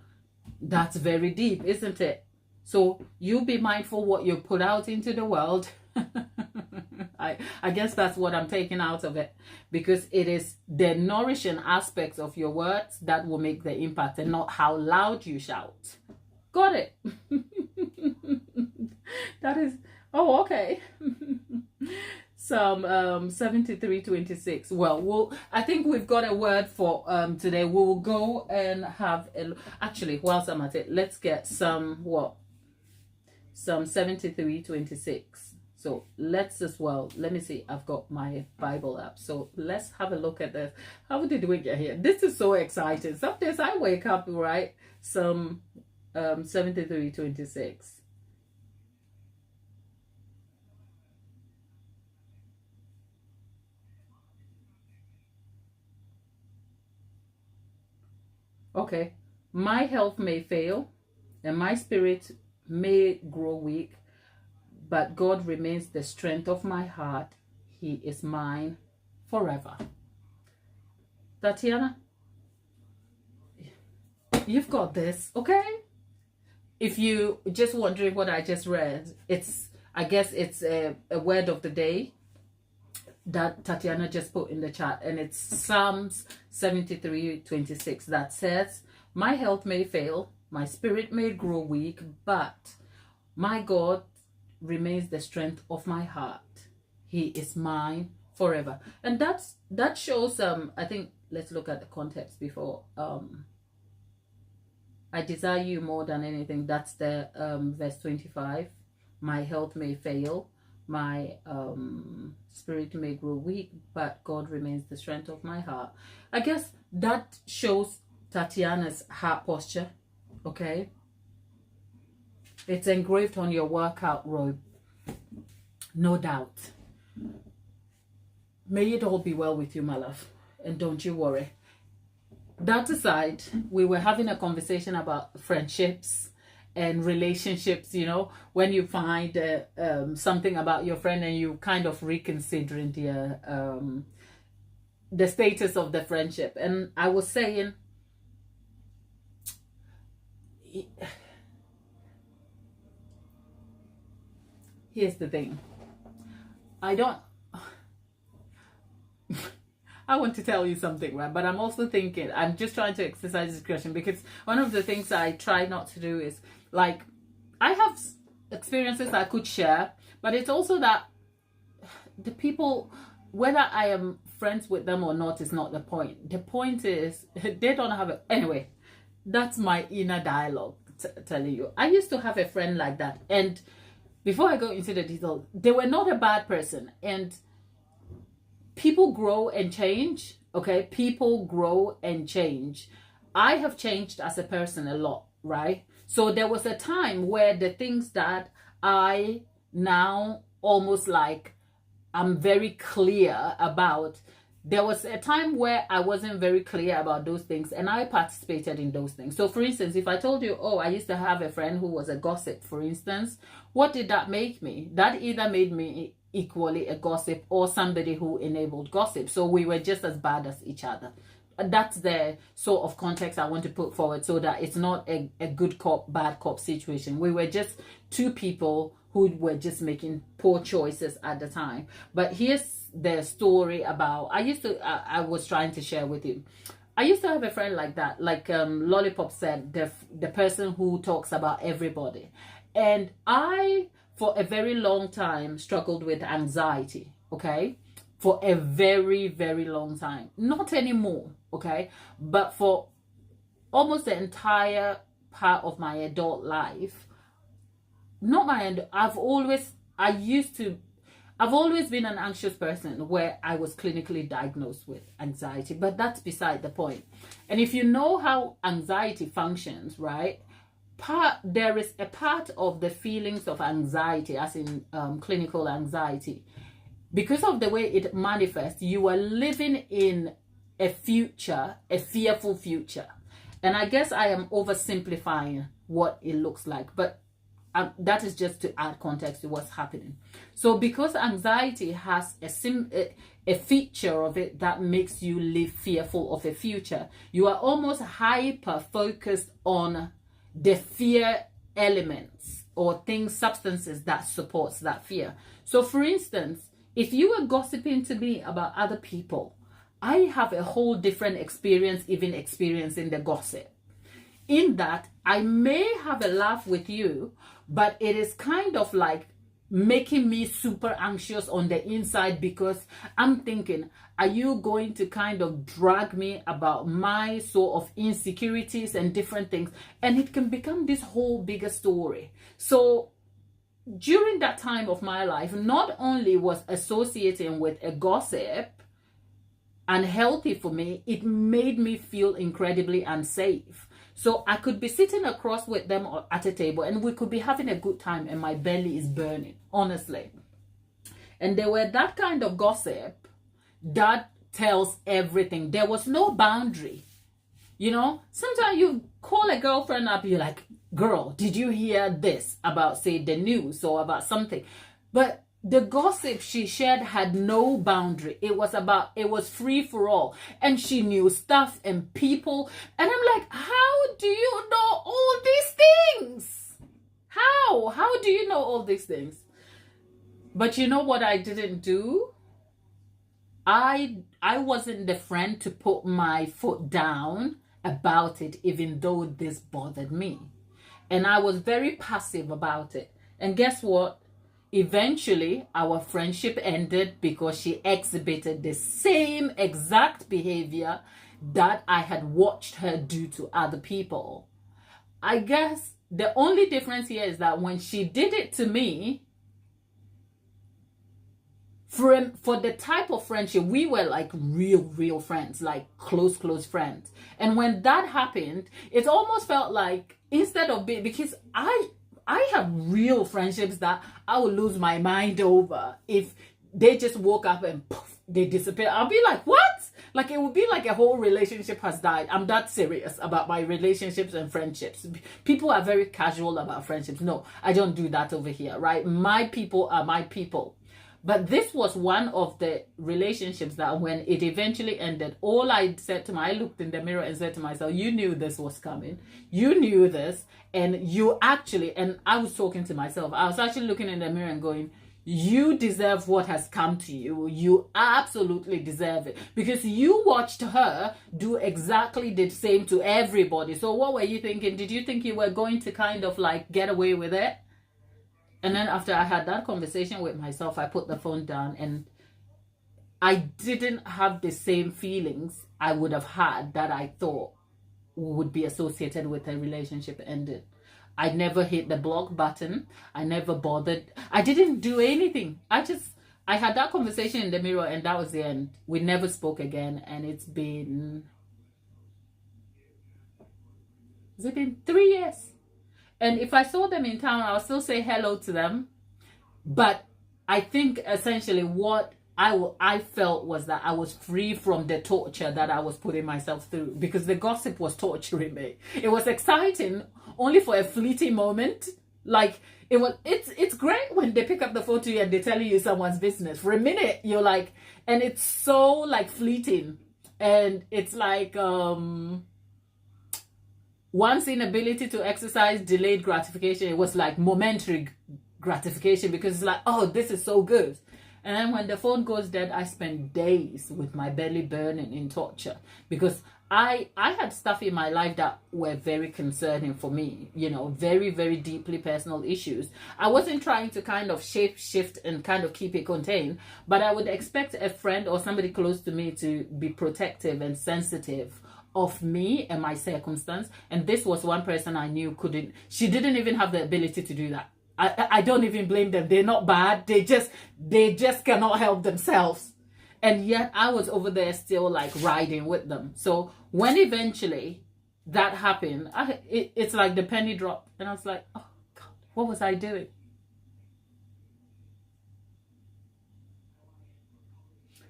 That's very deep, isn't it? So you be mindful what you put out into the world. I guess that's what I'm taking out of it, because it is the nourishing aspects of your words that will make the impact, and not how loud you shout. Got it? That is, oh, okay. Psalm 73:26. Well, I think we've got a word for today. We will go and have actually, whilst I'm at it, let's get some Psalm 73:26. So let's let me see, I've got my Bible app. So let's have a look at this. How did we get here? This is so exciting. Some days I wake up, right? Psalm 73:26. Okay. My health may fail and my spirit may grow weak, but God remains the strength of my heart. He is mine forever. Tatiana, you've got this, okay? If you just wondering what I just read, I guess it's a word of the day that Tatiana just put in the chat, and it's Psalms 73:26 that says, my health may fail, my spirit may grow weak, but my God remains the strength of my heart. He is mine forever. And that shows I think, let's look at the context before. I desire you more than anything. That's the verse 25. My health may fail, my spirit may grow weak, but God remains the strength of my heart. I guess that shows Tatiana's heart posture. Okay, it's engraved on your workout robe, no doubt. May it all be well with you, my love, and don't you worry. That aside, we were having a conversation about friendships and relationships. You know, when you find something about your friend and you kind of reconsidering the status of the friendship. And I was saying, here's the thing. I want to tell you something, right? But I'm also thinking, I'm just trying to exercise discretion, because one of the things I try not to do is, like, I have experiences I could share, but it's also that the people, whether I am friends with them or not, is not the point. The point is, they don't have it. Anyway, that's my inner dialogue telling you. I used to have a friend like that. And before I go into the details, they were not a bad person. And people grow and change, okay? People grow and change. I have changed as a person a lot, right? So there was a time where the things that I now almost like I'm very clear about, there was a time where I wasn't very clear about those things, and I participated in those things. So for instance, if I told you, oh, I used to have a friend who was a gossip, for instance, what did that make me? That either made me equally a gossip or somebody who enabled gossip. So we were just as bad as each other. That's the sort of context I want to put forward, so that it's not a good cop, bad cop situation. We were just two people who were just making poor choices at the time. But here's the story about, I was trying to share with you. I used to have a friend like that, like Lollipop said, the person who talks about everybody. And I, for a very long time, struggled with anxiety, okay? For a very, very long time. Not anymore, okay? But for almost the entire part of my adult life, I've always been an anxious person, where I was clinically diagnosed with anxiety, but that's beside the point. And if you know how anxiety functions, right? There is a part of the feelings of anxiety, as in clinical anxiety, because of the way it manifests. You are living in a future, a fearful future. And I guess I am oversimplifying what it looks like, but that is just to add context to what's happening. So because anxiety has a feature of it that makes you live fearful of a future, you are almost hyper focused on the fear elements or things, substances that supports that fear. So for instance, if you were gossiping to me about other people, I have a whole different experience even experiencing the gossip. In that I may have a laugh with you, but it is kind of like making me super anxious on the inside, because I'm thinking, are you going to kind of drag me about my sort of insecurities and different things? And it can become this whole bigger story. So during that time of my life, not only was associating with a gossip unhealthy for me, it made me feel incredibly unsafe. So I could be sitting across with them at a table and we could be having a good time and my belly is burning, honestly. And they were that kind of gossip that tells everything. There was no boundary. You know, sometimes you call a girlfriend up, you're like, girl, did you hear this about, say, the news or about something? But the gossip she shared had no boundary. It was free for all. And she knew stuff and people. And I'm like, how do you know all these things? How do you know all these things? But you know what I didn't do? I wasn't the friend to put my foot down about it, even though this bothered me. And I was very passive about it. And guess what? Eventually, our friendship ended because she exhibited the same exact behavior that I had watched her do to other people. I guess the only difference here is that when she did it to me, for the type of friendship, we were like real friends, like close friends. And when that happened, it almost felt like, instead of being, because I have real friendships that I will lose my mind over if they just woke up and poof, they disappear. I'll be like, what? Like, it would be like a whole relationship has died. I'm that serious about my relationships and friendships. People are very casual about friendships. No, I don't do that over here, right? My people are my people. But this was one of the relationships that when it eventually ended, all I said to I looked in the mirror and said to myself, you knew this was coming. You knew this. And you actually, and I was talking to myself, I was actually looking in the mirror and going, you deserve what has come to you. You absolutely deserve it. Because you watched her do exactly the same to everybody. So what were you thinking? Did you think you were going to kind of like get away with it? And then after I had that conversation with myself, I put the phone down and I didn't have the same feelings I would have had that I thought would be associated with a relationship ended. I never hit the block button. I never bothered. I didn't do anything. I had that conversation in the mirror and that was the end. We never spoke again. And has it been 3 years? And if I saw them in town, I'll still say hello to them. But I think essentially what I felt was that I was free from the torture that I was putting myself through, because the gossip was torturing me. It was exciting only for a fleeting moment. Like it's great when they pick up the phone to you and they tell you someone's business. For a minute, you're like, and it's so like fleeting. And it's like one's inability to exercise delayed gratification. It was like momentary gratification, because it's like, oh, this is so good. And then when the phone goes dead, I spend days with my belly burning in torture, because I had stuff in my life that were very concerning for me, you know, very, very deeply personal issues. I wasn't trying to kind of shift and kind of keep it contained, but I would expect a friend or somebody close to me to be protective and sensitive of me and my circumstance. And this was one person I knew she didn't even have the ability to do that. I don't even blame them. They're not bad. They just cannot help themselves. And yet I was over there still like riding with them. So when eventually that happened, it's like the penny dropped. And I was like, oh God, what was I doing?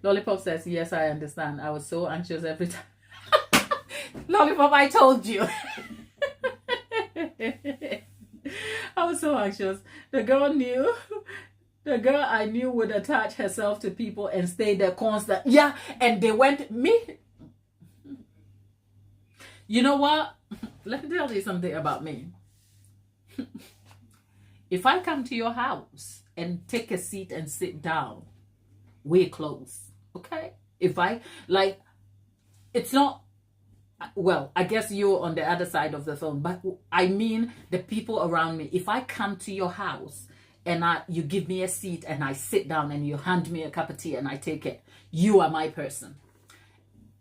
Lollipop says, yes, I understand. I was so anxious every time. Lollipop, I told you. I was so anxious. The girl I knew would attach herself to people and stay there constant. Yeah, and they went, me. You know what? Let me tell you something about me. If I come to your house and take a seat and sit down, we're close. Okay? If I, like, it's not, well, I guess you're on the other side of the phone, but I mean the people around me. If I come to your house and you give me a seat and I sit down and you hand me a cup of tea and I take it, you are my person.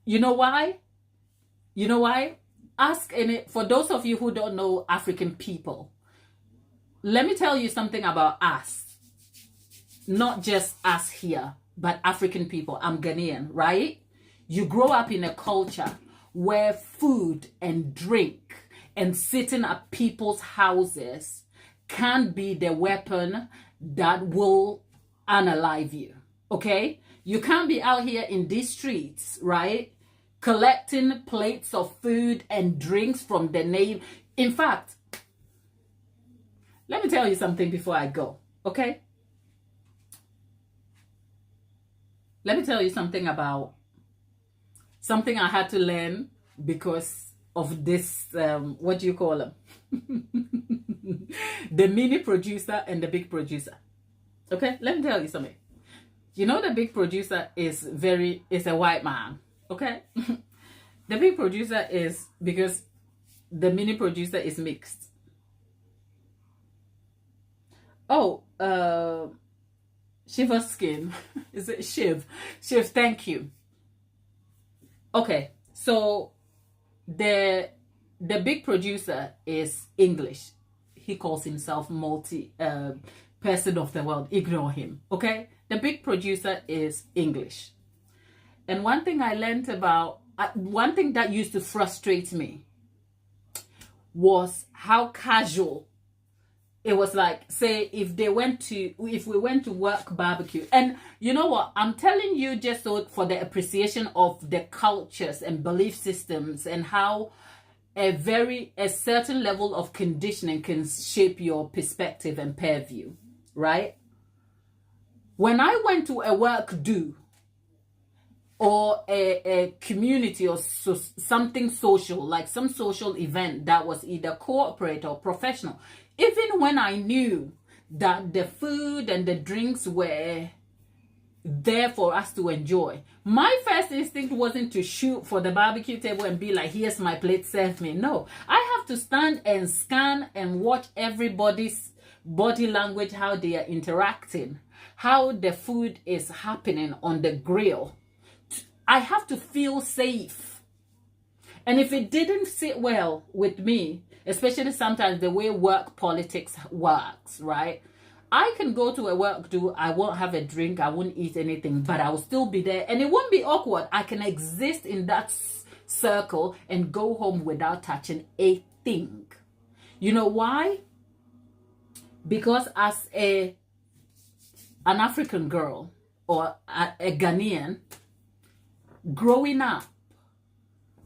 You know why? You know why? For those of you who don't know African people, let me tell you something about us. Not just us here, but African people. I'm Ghanaian, right? You grow up in a culture where food and drink and sitting at people's houses can be the weapon that will unalive you, okay? You can't be out here in these streets, right? Collecting plates of food and drinks from the name. In fact, let me tell you something before I go, okay? Let me tell you something about something I had to learn because of this, what do you call them? The mini producer and the big producer. Okay, let me tell you something. You know the big producer is a white man, okay? The big producer is because the mini producer is mixed. Oh, Shiva's skin. Is it Shiv? Shiv, thank you. Okay, so the big producer is English. He calls himself person of the world. Ignore him, okay? The big producer is English. And one thing I learned about, one thing that used to frustrate me was how casual it was. Like, say, if we went to work barbecue, and you know what, I'm telling you just so for the appreciation of the cultures and belief systems and how a certain level of conditioning can shape your perspective and purview, right? When I went to a work do or a community or something social, like some social event that was either corporate or professional, even when I knew that the food and the drinks were there for us to enjoy, my first instinct wasn't to shoot for the barbecue table and be like, here's my plate, serve me. No, I have to stand and scan and watch everybody's body language, how they are interacting, how the food is happening on the grill. I have to feel safe. And if it didn't sit well with me, especially sometimes the way work politics works, right? I can go to a work do, I won't have a drink, I won't eat anything, but I will still be there and it won't be awkward. I can exist in that circle and go home without touching a thing. You know why? Because as an African girl or a Ghanaian, growing up,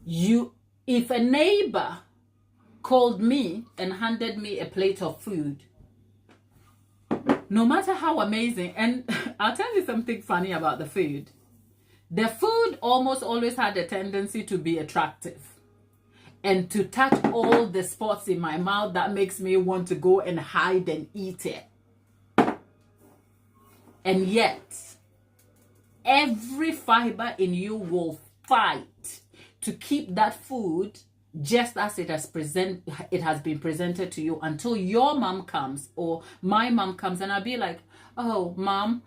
if a neighbor called me and handed me a plate of food, no matter how amazing, and I'll tell you something funny about the food. The food almost always had a tendency to be attractive and to touch all the spots in my mouth that makes me want to go and hide and eat it. And yet, every fiber in you will fight to keep that food just as it has been presented to you until your mom comes or my mom comes, and I'll be like, oh, mom,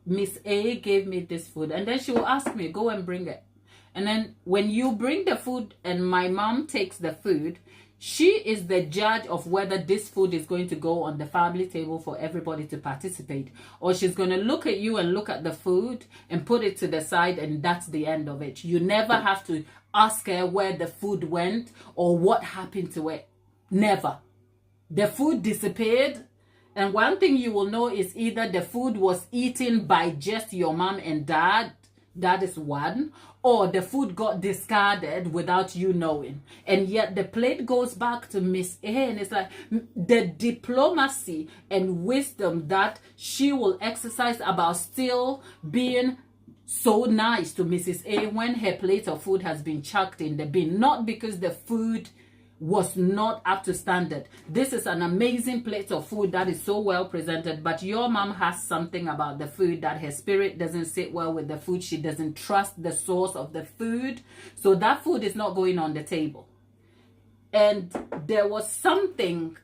Miss A gave me this food, and then she will ask me, go and bring it. And then when you bring the food and my mom takes the food, she is the judge of whether this food is going to go on the family table for everybody to participate, or she's going to look at you and look at the food and put it to the side, and that's the end of it. You never have to ask her where the food went or what happened to it. Never. The food disappeared And one thing you will know is either the food was eaten by just your mom and dad, that is one, or the food got discarded without you knowing. And yet the plate goes back to Miss A, and it's like the diplomacy and wisdom that she will exercise about still being so nice to Mrs. A when her plate of food has been chucked in the bin. Not because the food was not up to standard. This is an amazing plate of food that is so well presented, but your mom has something about the food that her spirit doesn't sit well with the food. She doesn't trust the source of the food, so that food is not going on the table. And there was something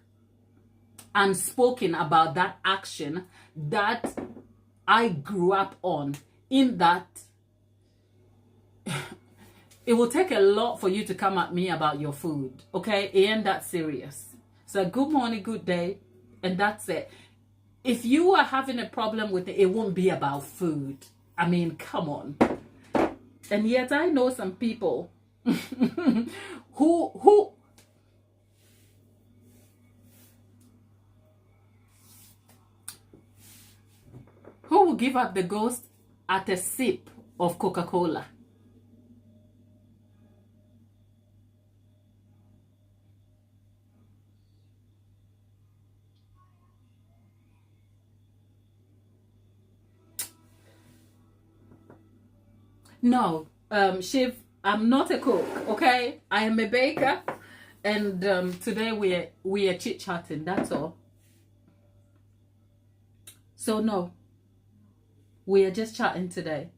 unspoken about that action that I grew up on, in that it will take a lot for you to come at me about your food, okay? It ain't that serious. So good morning, good day, and that's it. If you are having a problem with it, it won't be about food. I mean, come on. And yet I know some people who will give up the ghost at a sip of Coca-Cola. No, Shiv, I'm not a cook, okay? I am a baker, and today we are chit-chatting, that's all. So no, we are just chatting today.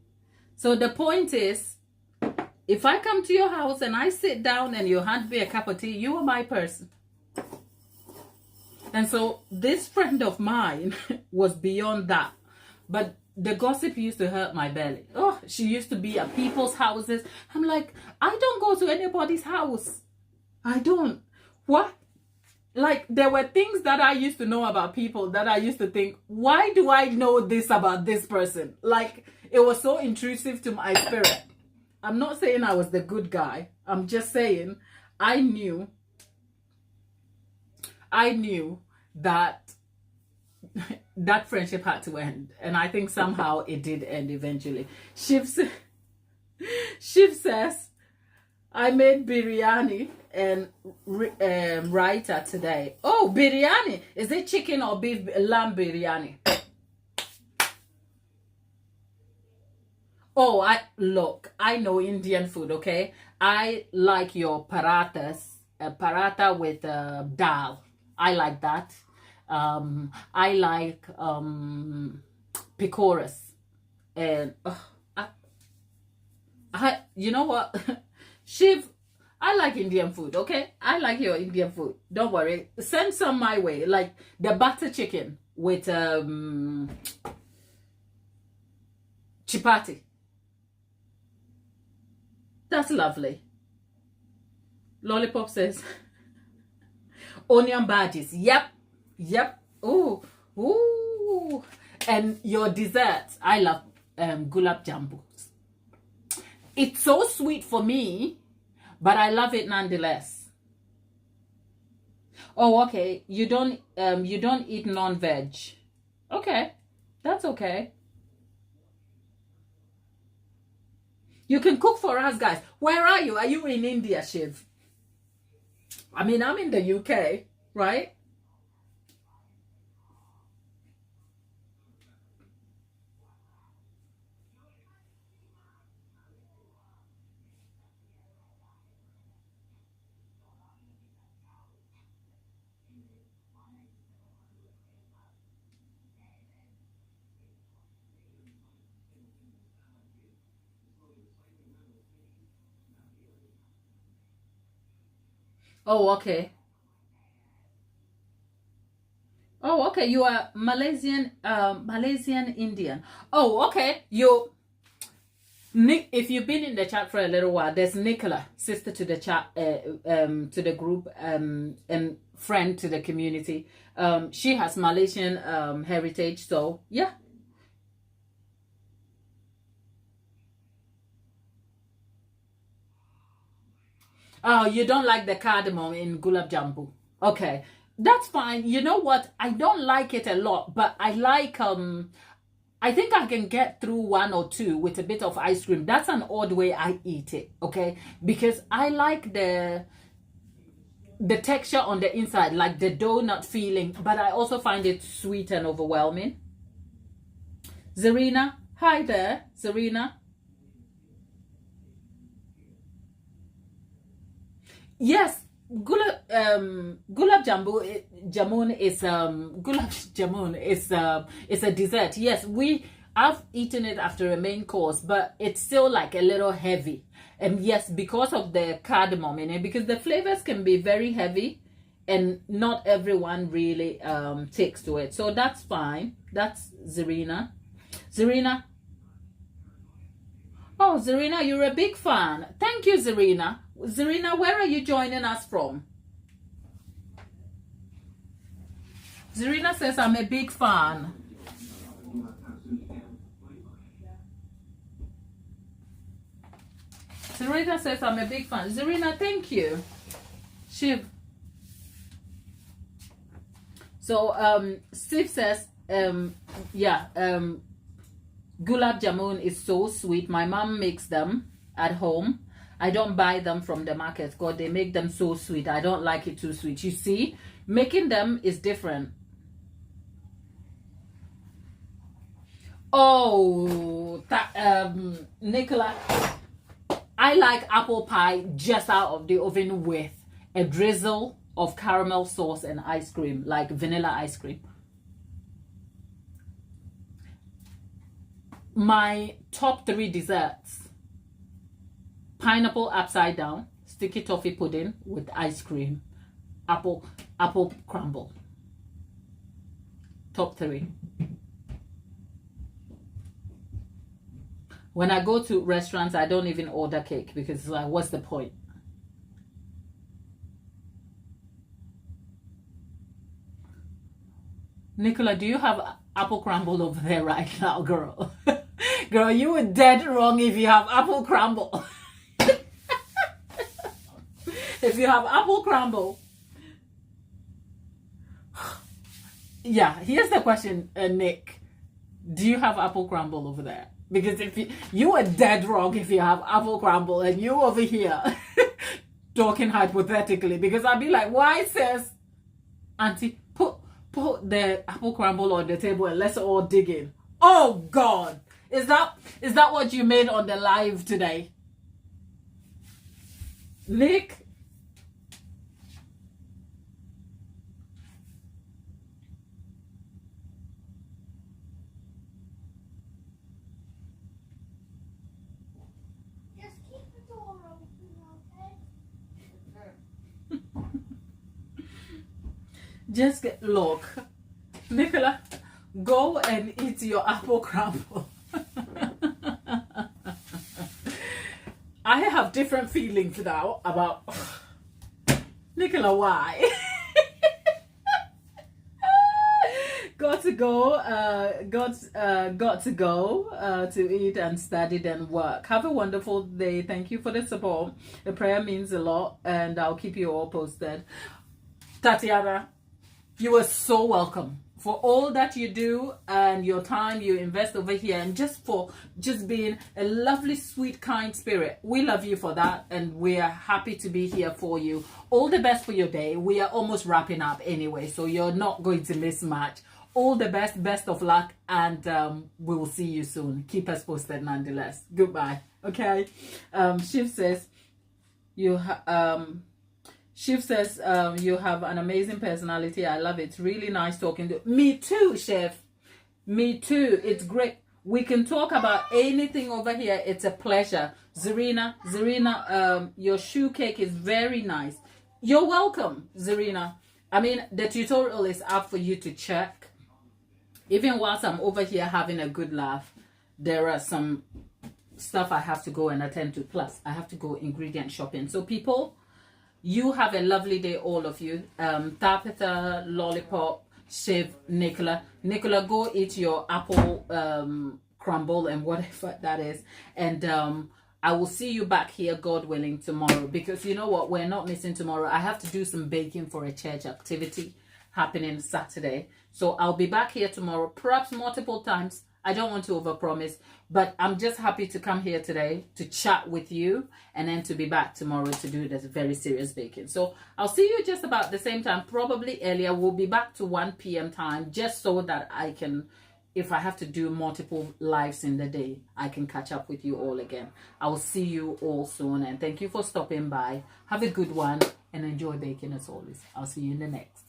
So the point is, if I come to your house and I sit down and you hand me a cup of tea, you are my person. And so this friend of mine was beyond that. But the gossip used to hurt my belly. Oh, she used to be at people's houses. I'm like, I don't go to anybody's house. I don't. What? Like, there were things that I used to know about people that I used to think, why do I know this about this person? Like, it was so intrusive to my spirit. I'm not saying I was the good guy. I'm just saying I knew that that friendship had to end. And I think somehow it did end eventually. Shiv says, I made biryani and raita today. Oh, biryani. Is it chicken or beef lamb biryani? Oh, I know Indian food, okay? I like your parathas, paratha with dal. I like that. I like picoras. And you know what? Shiv, I like Indian food, okay? I like your Indian food. Don't worry. Send some my way. Like the butter chicken with chapati. That's lovely. Lollipop says, onion badges. Yep. Ooh. And your desserts. I love gulab jamuns. It's so sweet for me, but I love it nonetheless. Oh, okay. You don't eat non-veg. Okay. That's okay. You can cook for us, guys. Where are you? Are you in India, Shiv? I mean, I'm in the UK, right? Oh, okay. Oh, okay. You are Malaysian Indian. Oh, okay. Nick, if you've been in the chat for a little while, there's Nicola, sister to the chat, to the group, and friend to the community. She has Malaysian heritage, so yeah. Oh, you don't like the cardamom in gulab jamun? Okay. That's fine. You know what? I don't like it a lot, but I like I think I can get through one or two with a bit of ice cream. That's an odd way I eat it, okay? Because I like the texture on the inside, like the donut feeling, but I also find it sweet and overwhelming. Zarina, hi there, Zarina. Yes, gulab jamun is a dessert. Yes, I've eaten it after a main course, but it's still like a little heavy. And yes, because of the cardamom in it, because the flavors can be very heavy, and not everyone really takes to it. So that's fine. That's Zarina. Zarina. Oh, Zarina, you're a big fan. Thank you, Zarina. Zarina, where are you joining us from? Zarina says, I'm a big fan. Zarina says, I'm a big fan. Zarina, thank you. Shiv. So, Steve says, gulab jamun is so sweet. My mom makes them at home. I don't buy them from the market. God, they make them so sweet. I don't like it too sweet. You see, making them is different. Oh, Nicola, I like apple pie just out of the oven with a drizzle of caramel sauce and ice cream, like vanilla ice cream. My top 3 desserts: pineapple upside down, sticky toffee pudding with ice cream, apple crumble. Top 3. When I go to restaurants, I don't even order cake because it's like, what's the point? Nicola, do you have apple crumble over there right now, girl? Girl, you were dead wrong if you have apple crumble. If you have apple crumble. Yeah, here's the question, Nick. Do you have apple crumble over there? Because if you are dead wrong if you have apple crumble and you over here talking hypothetically, because I'd be like, why says Auntie, put the apple crumble on the table and let's all dig in. Oh God, is that what you made on the live today, Nick? Just look, Nicola, go and eat your apple crumble. I have different feelings now about Nicola. Why? Got to go to eat and study and work. Have a wonderful day. Thank you for the support. The prayer means a lot, and I'll keep you all posted. Tatiana, you are so welcome for all that you do and your time you invest over here, and just being a lovely, sweet, kind spirit. We love you for that, and we are happy to be here for you. All the best for your day. We are almost wrapping up anyway, so you're not going to miss much. All the best of luck, and we will see you soon. Keep us posted nonetheless. Goodbye. Okay. Shiv says you have an amazing personality. I love it. Really nice talking to you. Me too, Chef. Me too. It's great. We can talk about anything over here. It's a pleasure. Zarina, your shoe cake is very nice. You're welcome, Zarina. I mean, the tutorial is up for you to check. Even whilst I'm over here having a good laugh, there are some stuff I have to go and attend to. Plus, I have to go ingredient shopping. So people, you have a lovely day, all of you. Tabitha, Lollipop, Shiv, Nicola, go eat your apple crumble and whatever that is. And I will see you back here, God willing, tomorrow. Because you know what? We're not missing tomorrow. I have to do some baking for a church activity. happening Saturday. So I'll be back here tomorrow, perhaps multiple times. I don't want to overpromise, but I'm just happy to come here today to chat with you and then to be back tomorrow to do this very serious baking. So I'll see you just about the same time, probably earlier. We'll be back to 1 p.m. time, just so that I can, if I have to do multiple lives in the day, I can catch up with you all again. I will see you all soon, and thank you for stopping by. Have a good one and enjoy baking as always. I'll see you in the next.